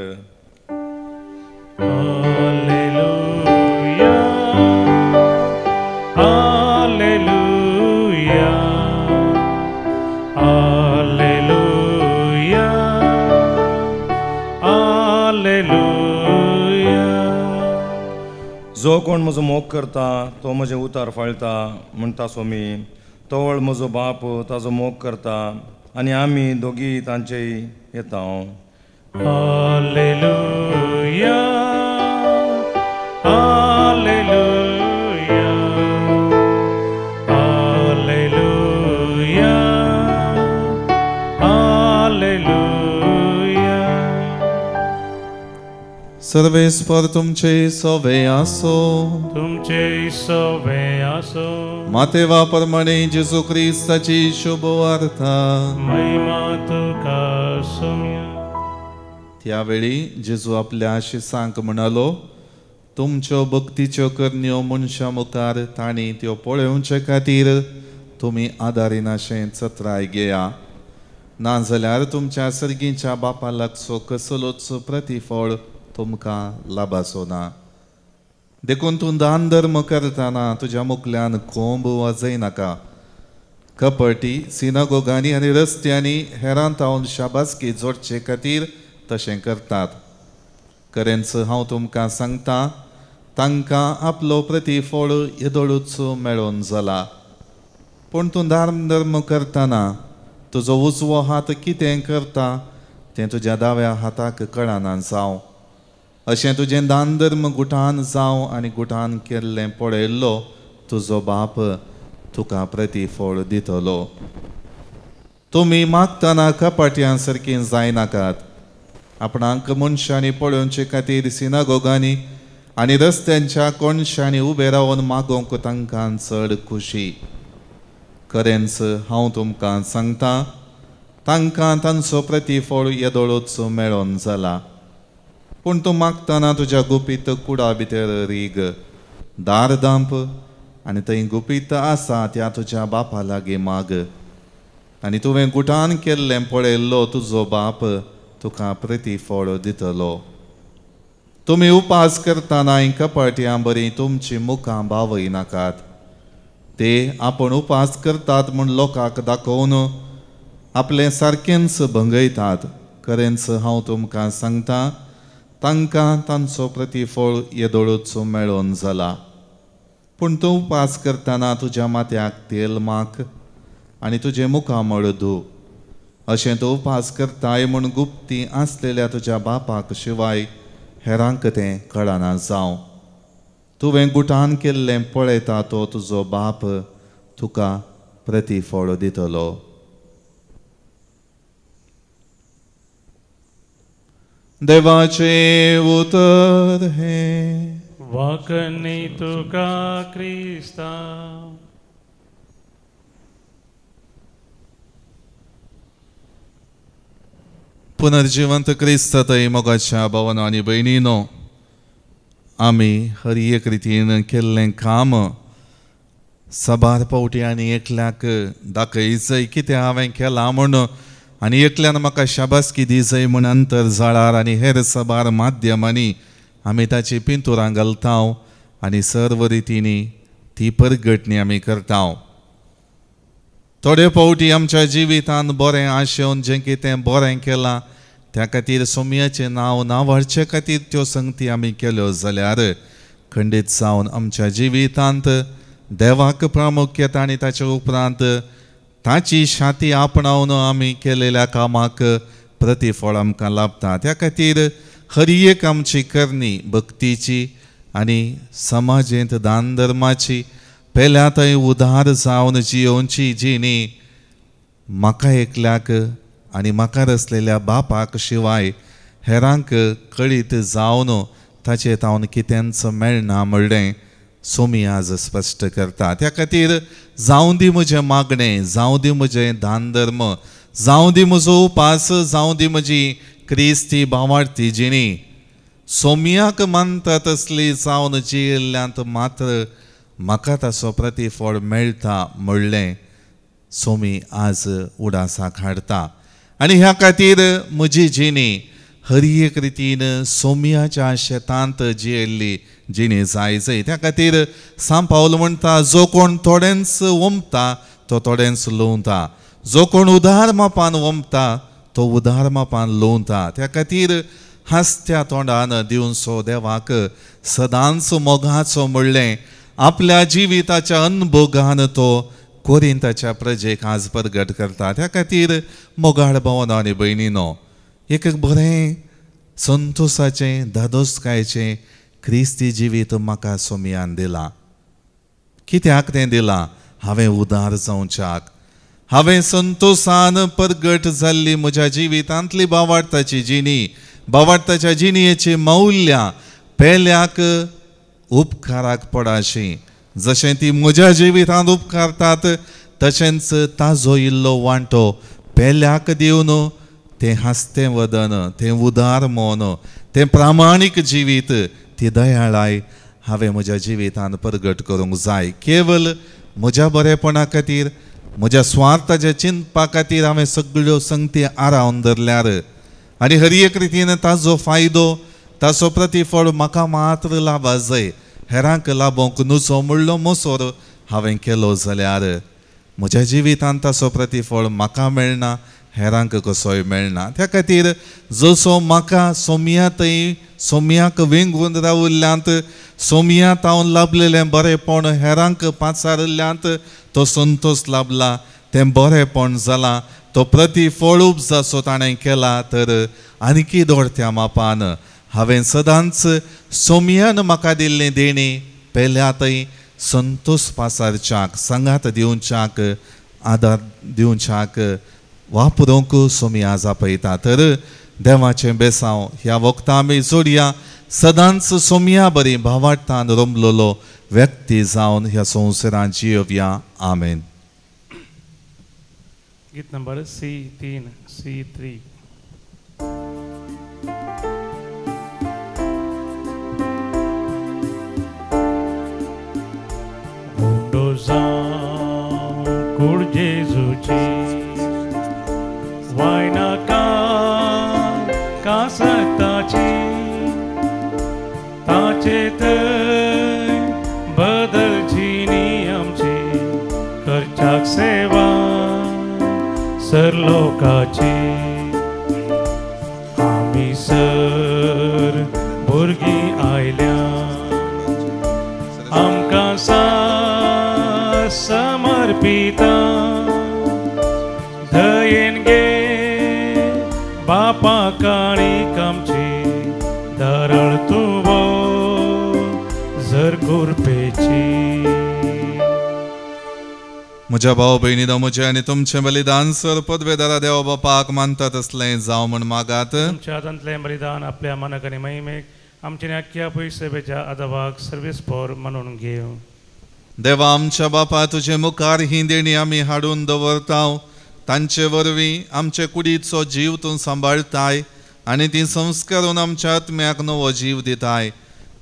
जो कोण म्हजो मोग करता तो म्हजे उतार फाळटा म्हणटा सोमी. तोवळ म्हजो बाप ताजो मोग करता आनी आमी दोगी तांचेय येता. Hallelujah hallelujah hallelujah hallelujah. सर्वेस्पर तुमचे सवे आसो. तुमचे सवे आसो. मातेवा प्रमाणे जेजू ख्रिस्ताची शुभ वार्ता. महिमा तुका सोम्या. त्यावेळी जेजू आपल्या शिसांक म्हणालो, तुमच्यो भक्तीच्यो करण्यो मनशा मुखार तांणी त्यो पळोवचे खातीर तुमी आदारीनाशें चत्राय घेया. नाजाल्यार तुमच्या सर्गीच्या बापा लागचो कसलोच प्रतिफळ तुमकां लाभाचो ना. देखून तूं दान धर्म करतना तुज्या मुखल्यान खोंब वाजयनाका. कपटी सिनागोगांनी आनी रस्त्यांनी हेरां तावन शाबासकी जोडचे खातीर तशें करतात. खरेंच हांव तुमकां सांगता, तांकां आपलो प्रतिफळ येदोळूच मेळोन जाला. पूण तूं दान धर्म करतना तुजो उजवो हात कितें करता तें तुज्या दाव्या हाताक कळना जावं. अशें तुजें दान धर्म गुटान जावं आनी गुटान केल्लें पळयल्लो तुजो बाप तुका प्रतिफळ दितलो. तुमी मागतना कपाट्यां सारकीं जायनाकात. आपणाक मनशांनी पळोवचे खातीर सिनागोगांनी आनी रस्त्यांच्या कोणशांनी उबे रावन मागोवंक तांकां चड खुशी. खरेंच हांव तुमकां सांगता, तांकां तांचो प्रतिफळ येदोळूच मेळोन जाला. पूण तूं मागतना तुज्या गुपीत कुडा भितर रीग, दार धांप आनी थंय गुपीत आसा त्या तुज्या बापा लागीं माग. आनी तुवें गुटान केल्लें पळयल्लो तुजो बाप तुका प्रतिफळ दितलो. तुमी उपास करतना कपट्यां बरीं तुमची मुखां बावय नाकात. ते आपण उपास करतात म्हूण लोकांक दाखोवन आपलें सारकेंच भंगयतात. खरेंच हांव तुमकां सांगता, तांकां तांचो प्रतिफळ येदोळूच मेळोन जाला. पूण तूं उपास करतना तुज्या माथ्याक तेल माक आनी तुजें मुखामळ धू. अशें तूं उपास करताय म्हूण गुप्ती आसलेल्या तुज्या बापाक शिवाय हेरांक तें कळना जावं. तुवें गुटान केल्लें पळयता तो तुजो बाप तुका प्रतिफळ दितलो. देवाचे उतर हे. वाकणी तुका क्रिस्ता. पुनर्जिवंत क्रिस्त थंय मोगाच्या भावांनो आनी भयणीनो, आमी हर एक रितीन केल्लें काम साबार पावटी आनी एकल्याक दाखय जाय कितें हांवें केलां म्हूण, आनी एकल्यान म्हाका शाबासकी दी जाय म्हूण अंतरजाळार आनी हेर साबार माध्यमांनी आमी ताची पिंतुरां घालता आनी सर्व रितींनी ती परगटणी आमी करता. थोडे फावटी आमच्या जिवितांत बरें आशेवन जें कितें बरें केलां त्या खातीर सोम्याचें नांव ना व्हरचे खातीर त्यो संगती आमी केल्यो जाल्यार खंडीत जावन आमच्या जिवितांत देवाक प्रामुख्यता आनी ताचे उपरांत ताची शाती आपणावन आमी केलेल्या कामाक प्रतिफळ आमकां लाभता. त्या खातीर हर एक आमची करणी भक्तीची आनी समाजेंत दान धर्माची पयल्या थंय उदार जावन जियोवची जी न्ही म्हाका एकल्याक आनी म्हाका रचलेल्या बापाक शिवाय हेरांक कळीत जावन ताचे तावन कितेंच मेळना म्हणलें सोमी आज स्पश्ट करता. त्या खातीर जावं दी म्हजें मागणें, जावं दी म्हजें दान धर्म, जावं दी म्हजो उपास, जावं दी म्हजी क्रिस्ती भावार्थी जिणी सोमयाक मानता तसली जावन जियेल्ल्यांत मात्र म्हाका ताचो प्रतिफळ मेळटा म्हणलें सोमी आज उडासाक हाडटा. आनी ह्या खातीर म्हजी जिणी हर एक रितीन सोमयाच्या शेतांत जियेल्ली जिणी जायजय. त्या खातीर सांत पावल म्हणटा जो कोण थोडेंच वंपता तो थोडेंच लोवता, जो कोण उदार मापान वंपता तो उदार मापान लोवता. त्या खातीर हास्त्या तोंडान दिवचो देवाक सदांच मोगाचो म्हणलें आपल्या जिविताच्या अनभोगान तो कोरिंताच्या प्रजेक आज प्रगट करता. त्या खातीर मोगाळ भावनो आनी भयणीनो एक बरें संतोशाचें धादोसकायेचें क्रिस्ती जिवीत म्हाका सोमयान दिलां. कित्याक तें दिलां? हांवें उदार जावच्याक, हांवें संतोशान प्रगट जाल्ली म्हज्या जिवितांतली भावार्थाची जिणी, भावार्थाच्या जिणयेची मौल्यां पेल्याक उपकाराक पडाशी. जशें ती म्हज्या जिवितांत उपकारतात तशेंच ताजो इल्लो वांटो पेल्याक दिवन तें हास्तें वदन, तें उदार मौन, तें प्रामाणीक जिवीत, ती दयाळाय हांवें म्हज्या जिवितांत प्रगट करूंक जाय. केवल म्हज्या बरेपणा खातीर, म्हज्या स्वार्थाच्या चिंतपा खातीर हांवें सगळ्यो संगती आरावन धरल्यार आनी हर एक रितीन ताजो फायदो, ताचो प्रतिफळ म्हाका मात्र लाभा जाय, हेरांक लाभोंक नुसो म्हणलो मोसोर हांवें केलो जाल्यार म्हज्या जिवितांत ताचो प्रतिफळ म्हाका मेळना, हेरांक कसोय मेळना. त्या खातीर जसो म्हाका सोमयातय सोमयाक वेंगून रावल्ल्यांत, सोमयात हांव लाभलेलें बरेपण हेरांक पाचारिल्ल्यांत तो संतोश लाभला, तें बरेपण जालां, तो प्रतिफळूप जसो ताणें केला तर आनीकी दोडत्या मापान हांवें सदांच सोमयान म्हाका दिल्लें देणी पयल्यातय संतोश पासारच्याक, सांगात दिवच्याक, आदार दिवच्याक वापरूंक सोमी आज आपयता. तर देवाचें बेसांव ह्या वखदां आमी जोडया सदांच सोमया बरी भावार्थान रमलोलो व्यक्ती जावन ह्या संवसारांत जियोवया. आमेन. गीत नंबर C3. कुड जेजूची वायनाका कासताची ताचे थंय बदलची नी आमची करच्याक सेवा सर लोकाची. आमी सर भुरगीं आयल्या आमकां समर्पिता धयेन गे बापा काळीक आमची दरळ तुवो जर गुरपेची. म्हज्या भाव भयणीनो म्हजें आनी तुमचें बलिदान सर पदवेदारा देवा बापाक मानता तसलें जावं म्हण मागात. तुमच्या हातांतलें बलिदान आपल्या मनाक आनी महिमेक आमचे आख्या पयसेच्या अदबाक सर्वेस्पोर म्हणून घेव. देवा आमच्या बापा तुजे मुखार ही देणी आमी हाडून दवरताव, तांचे वरवीं आमचे कुडीचो जीव तूं सांबाळताय आनी ती संस्कारून आमच्या आत्म्याक नवो जीव दिताय.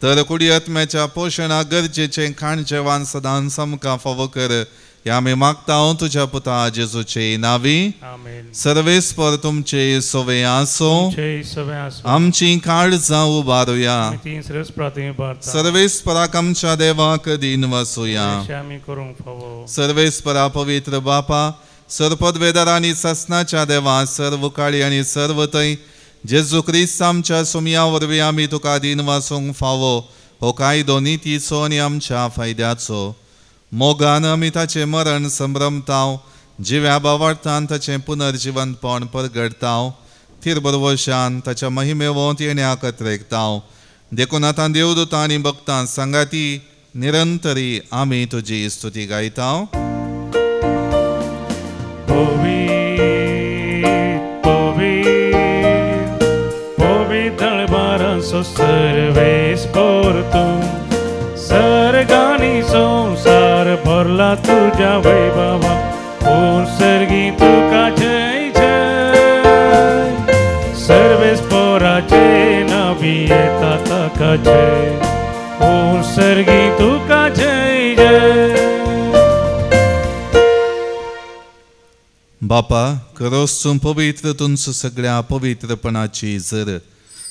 तर कुडी आत्म्याच्या पोशणाक गरजेचें खाण जेवण सदांच आमकां फावो कर. हे आमी मागता तुज्या पुता जेजूचे नांवी. सर्वेस्पर तुमचे सोवे आसो, आमची काळजां उबारुया, सर्वेस्पराक आमच्या देवाक दिन वसूया. सर्वेस्परा पवित्र बापा सरपदवेदार आनी ससनाच्या देवा सर्व काळी आनी सर्व थंय जेजू क्रिस्त आमच्या सोमया वरवीं आमी तुका दिन वासूंक फावो हो कायदो नितीचो आनी आमच्या फायद्याचो. मोगान आमी ताचें मरण संभ्रमताव, जिव्या बावडतान ताचें पुनर्जिवंतपण परगडताव, थीर बरवशान ताच्या महिमेवंत येण्याक अत्रेकताव. देखून आतां देवदूतां आनी भक्तां सांगाती निरंतरी आमी तुजी स्तुती गायताव. सर्वेस por tu सर्गानी संसार भरला तुझ्या वैभवा, सर्गी तुका जय जय. सर्वेस पोराचे नबी येता ताका जय, सर्गी तुका जय जय. बापा, खरोच तूं पवित्र, तुमच सगळ्या पवित्रपणाची जर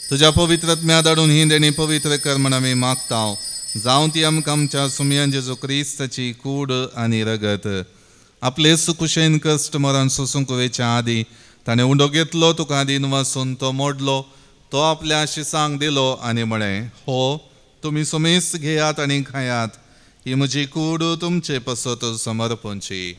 तुझ्या पवित्रत्म्या धाडून ही देणी पवित्र कर म्हण आमी मागताव. जावं ती आमकां आमच्या सुमयान जेजू क्रिस्ताची कूड आनी रगत. आपले सुकुशेन कश्ट मरण सोसूंक वेच्या आदी ताणें उंडो घेतलो, तुका आदीन वचून तो मोडलो, तो आपल्या शिसांक दिलो आनी म्हळें, हो तुमी सुमेस्त घेयात आनी खायात, ही म्हजी कूड तुमचे पसत समर्पणची.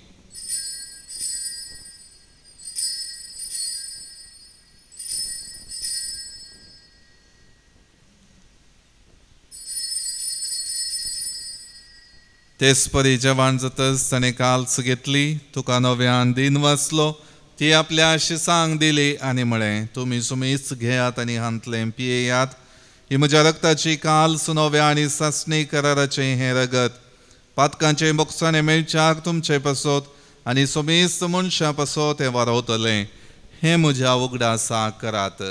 तेच परी जेवण जातच ताणें काल्स घेतली, तुका नव्यान दिन वाचलो, ती आपल्या शिसांक दिली आनी म्हळें, तुमी सुमेस्त घेयात आनी हांतलें पियेयात, ही म्हज्या रक्ताची काल्स नव्या आनी सासणी कराराचें हें रगत, पातकांचे मोक्षाने मेळच्याक तुमचे पसत आनी सुमेस्त मनशां पसत हें वारवतलें. हें म्हज्या उगडासाक करात.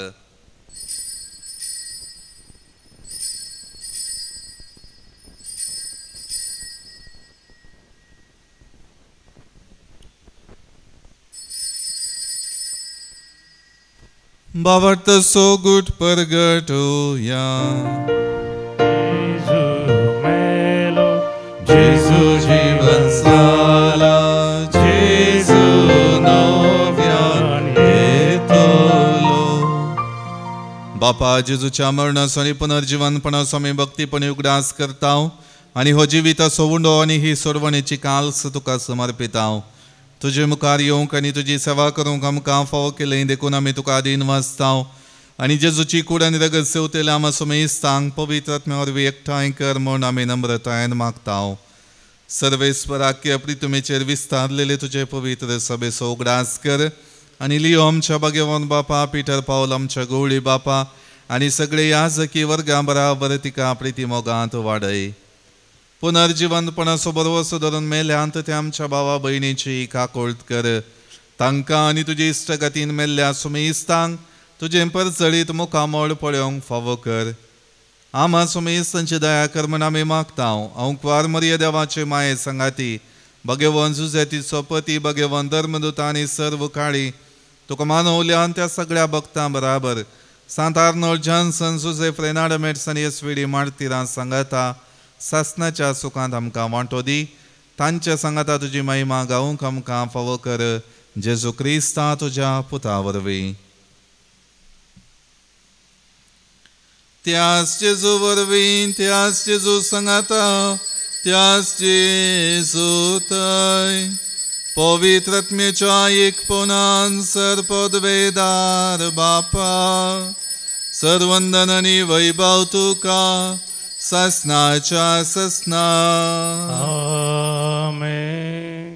बावट सोगुट परगटूया. जेजू जीवन साला, जेजू नव्यान येतलो. बापा, जेजूच्या मरणाचो आनी पुनर्जिवनपणाचो आमी भक्तीपणी उगडास करताव आनी हो जिविताचो उंडो आनी ही सोडवणेची काल्स तुका समर्पिताव. तुजे मुखार येवंक आनी तुजी सेवा करूंक आमकां फावो केलें, देखून आमी तुका आदीन वाचताव आनी जेजूची कूड आनी रगत सेवतले आमा सुमेस्तांक पवित्र आत्म्या वरवीं एकठांय कर म्हूण आमी नम्रतायेन मागताव. सर्वेस्पराक्य प्रितुमेचेर विस्तारलेले तुजे पवित्र सभेचो उगडास कर आनी लियो आमच्या भाग्यवान बापा, पिटर पावल आमच्या गवळी बापा आनी सगळे याजकी वर्गां बराबर तिका प्रिती मोगांत वाडय. पुनर्जिवंतपणाचो बरवसो धरून मेल्यांत त्या आमच्या भावा भयणीची काकोळट कर. तांकां आनी तुजे इश्टगतीन मेल्ल्या सुमेस्तांक तुजें परचळीत मुखामोळ पळोवंक फावो कर. आमा सुमेस्तांची दया कर म्हण आमी मागताव. हांव क्वार मरिया देवाचे माये सांगाती, भगवान जुजेतीचो पती, भगवान धर्मदूता आनी सर्व काळी तुका मानवल्यान त्या सगळ्या भक्तां बराबर सांत आर्नोल्ड जॉन्सन, जुझेफ रेनार्ड मेट्स आनी एसवीडी मार्तिरां सांगाता सासणाच्या सुखांत आमकां वांटो दी. तांच्या सांगाता तुजी महिमा गावूंक आमकां फावो कर. जेजू क्रिस्ता तुज्या पुता वरवीं. त्याच जेजू वरवीं, त्याच जेजू सांगाता, त्याच जेजू थंय पवित्र आत्म्याच्या एकपणान सर्पदवेदार बापा, सर्वंदन आनी वैभव तुका ससनाच्या ससना. आमेन.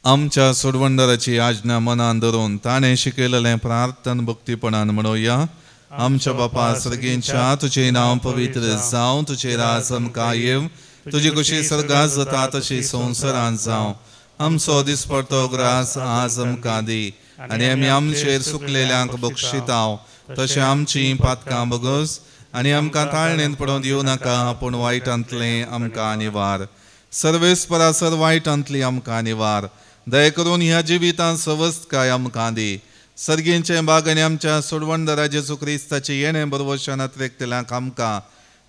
आमच्या सोडवंडराची आज्ञा मनान धरून ताणें शिकयलेलें प्रार्थन भक्तीपणान म्हणोया. आमच्या बापा सर्गेंच्या, तुजें नांव पवित्र जावं, तुजें राज आमकां येव, तुजी कशी सर्गांत जाता तशी संवसारांत जावं. आमचो दिसपडटो ग्रास आज आमकां दी आनी आमी आमचेर सुकलेल्यांक बक्षिताव, तशें आमची पातकां बगस आनी आमकां ताळणेंत पडोवन दिवं नाका, पूण वायटांतलें आमकां निवार. सर्वेस्परासर वायटांतली आमकां निवार. दया करून ह्या जिवितांत सवस्तकाय आमकां दी. सर्गेंचें बाग आनी आमच्या सोडवणदारा जेजू क्रिस्ताचें येणें बरवशान अत्रेकतल्यांक आमकां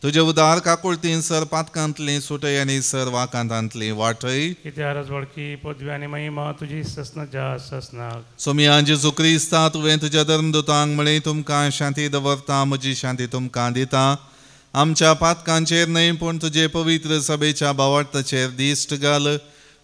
तुजे उदार काकुळतीन सर पातकांतली सुटय आनी सर वाकांतांतली वाटय. कित्या रजवडकी पदवी आनी महिमा तुजी ससनाच्या ससनाक. सोमिया जेजू क्रिस्ता, तुवें तुज्या धर्मदूतांक म्हळें, तुमकां शांती दवरता, म्हजी शांती तुमकां दिता. आमच्या पातकांचेर न्हय पूण तुजे पवित्र सभेच्या भावार्थाचेर दिश्ट घाल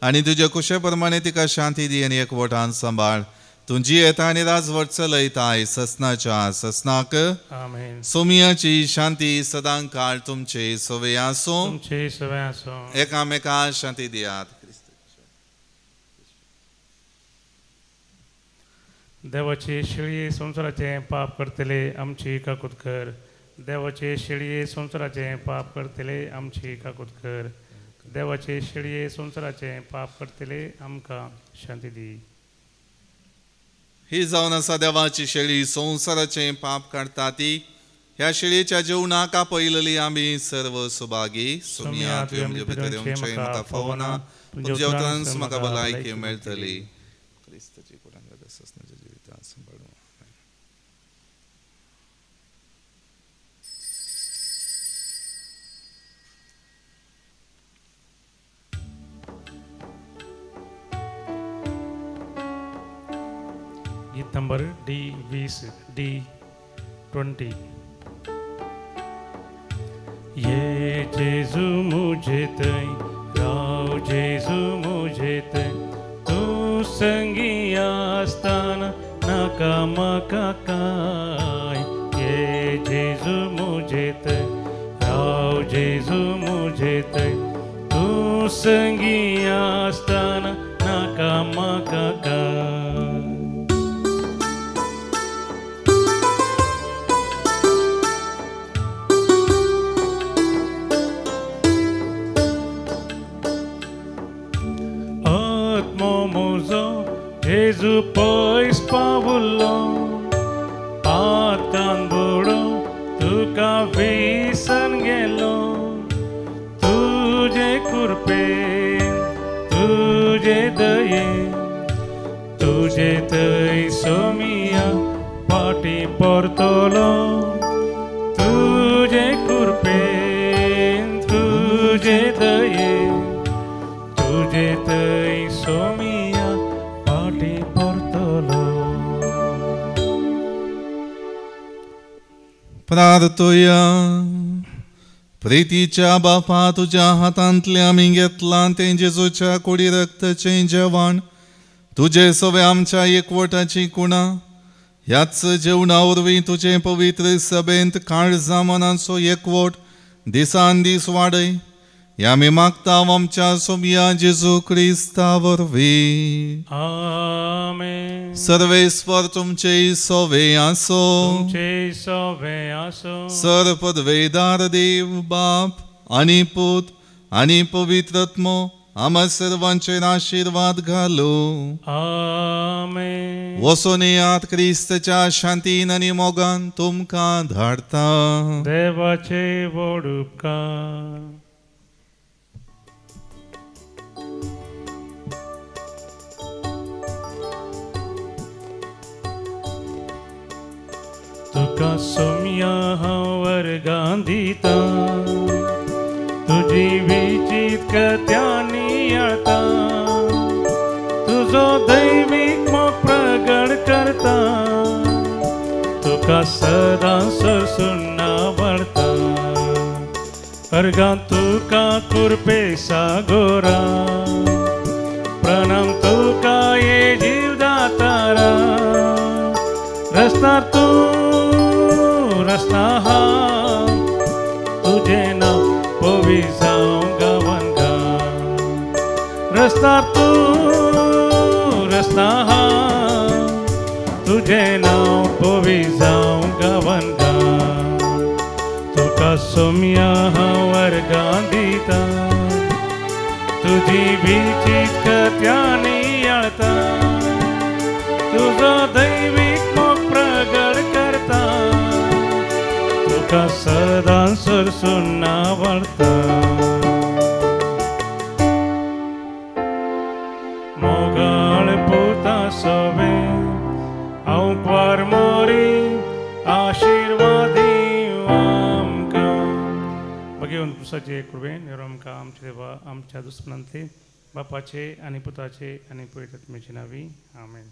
आनी तुजे कुशे प्रमाणे तिका शांती दी आनी एकवटान सांबाळ. तुजी येता आनी राजवट चलयताय ससनाच्या ससनाक. आमेन. सोमियाची शांती सदां काळ तुमचे सवे आसूं. तुमचे सवे आसूं. एकामेकांक शांती दियात. देवाचे शेळये संसाराचे पाप करतले आमची काकूत कर. देवाचे शेळये संसाराचे पाप करतले आमची काकूत कर. देवाचे शेळये संसाराचे पाप करतले आमकां शांती दी. ही जावन आसा देवाची शेळी संवसाराचे पाप काडटा ती. ह्या शेळयेच्या जेवणाक आपयलेली आमी सर्व सुभागी. सोमिया तुवें म्हजे भितर येवचें म्हाका फावना, पूण जेवतनाच म्हाका भलायकी मेळटली. क्रिस्ताची कुरांगत ससनाच्या जिवितांत सांबाळूं. गीत नंबर D20 D20. ये जेजू मुझे तय राव जेजू मुझे तय तू संगी आसताना नाका म्हाका काय. ये जेजू मुझे तय राव जेजू मुझे तय तू संगी आसताना नाका म्हाका काय. Jesu pois pavullo patan budo tuka visan gelo tuje kurpe tuje daye tuje tai somia pati portolo tuje kurpe tuje daye tuje tai somia प्रार्थोया. प्रितीच्या बापा तुज्या हातांतले आमी घेतलां तें जेजूच्या कुडी रक्ताचें जेवण. तुजे सवे आमच्या एकवटाची कुणा. ह्याच जेवणा वरवीं तुजे पवित्र सभेंत काळजा मनाचो एकवट दिसान दीस वाडय. ह्या आमी मागता आमच्या सोमिया जेजू क्रिस्ता वरवीं. आमेन. सर्वेस्वर तुमचे सवे आसो. तुमचे सवे आसो. सर्वपदवेदार देव बाप आनी पूत आनी पवित्रत्मो आम्हा सर्वांचेर आशीर्वाद घालो. आमेन. वचून येयात क्रिस्ताच्या शांतीन आनी मोगान तुमकां धाडटा. देवाचे व्हड उपकार. तुका सोमिया हांव वर्गां दिता तुजी विचित कथ्यांनी येता. तुजो दैवीक मोग प्रगट करता. तुका सदां सरसून आवडटा. अर्गां तुका कुरपे सागोरा प्रणाम तुका ये जीवदातारा. रस्तार तू रस्ता हा तुझे नाव पोवी जावं गावान गा. रस्तार तू रस्ता हा तुझे नाव पोवी जावं गावान गा. तुका सोमिया हांव वर्गां दिता तुजी विचित कथ्यांनी येता. तुजो दैवीक मोग प्रगट करता. तुका सदां सरसून आवडटा. मोगाळ पुता सवे हांव क्वार मोरी आशिर्वादी आमकां. भगवंत पुरुषाचे कृपेन आमकां आमचे देवा आमच्या दुस्मनांतले बापाचे आनी पुताचे आनी पवित्र आत्म्याचे नांवी आमेन.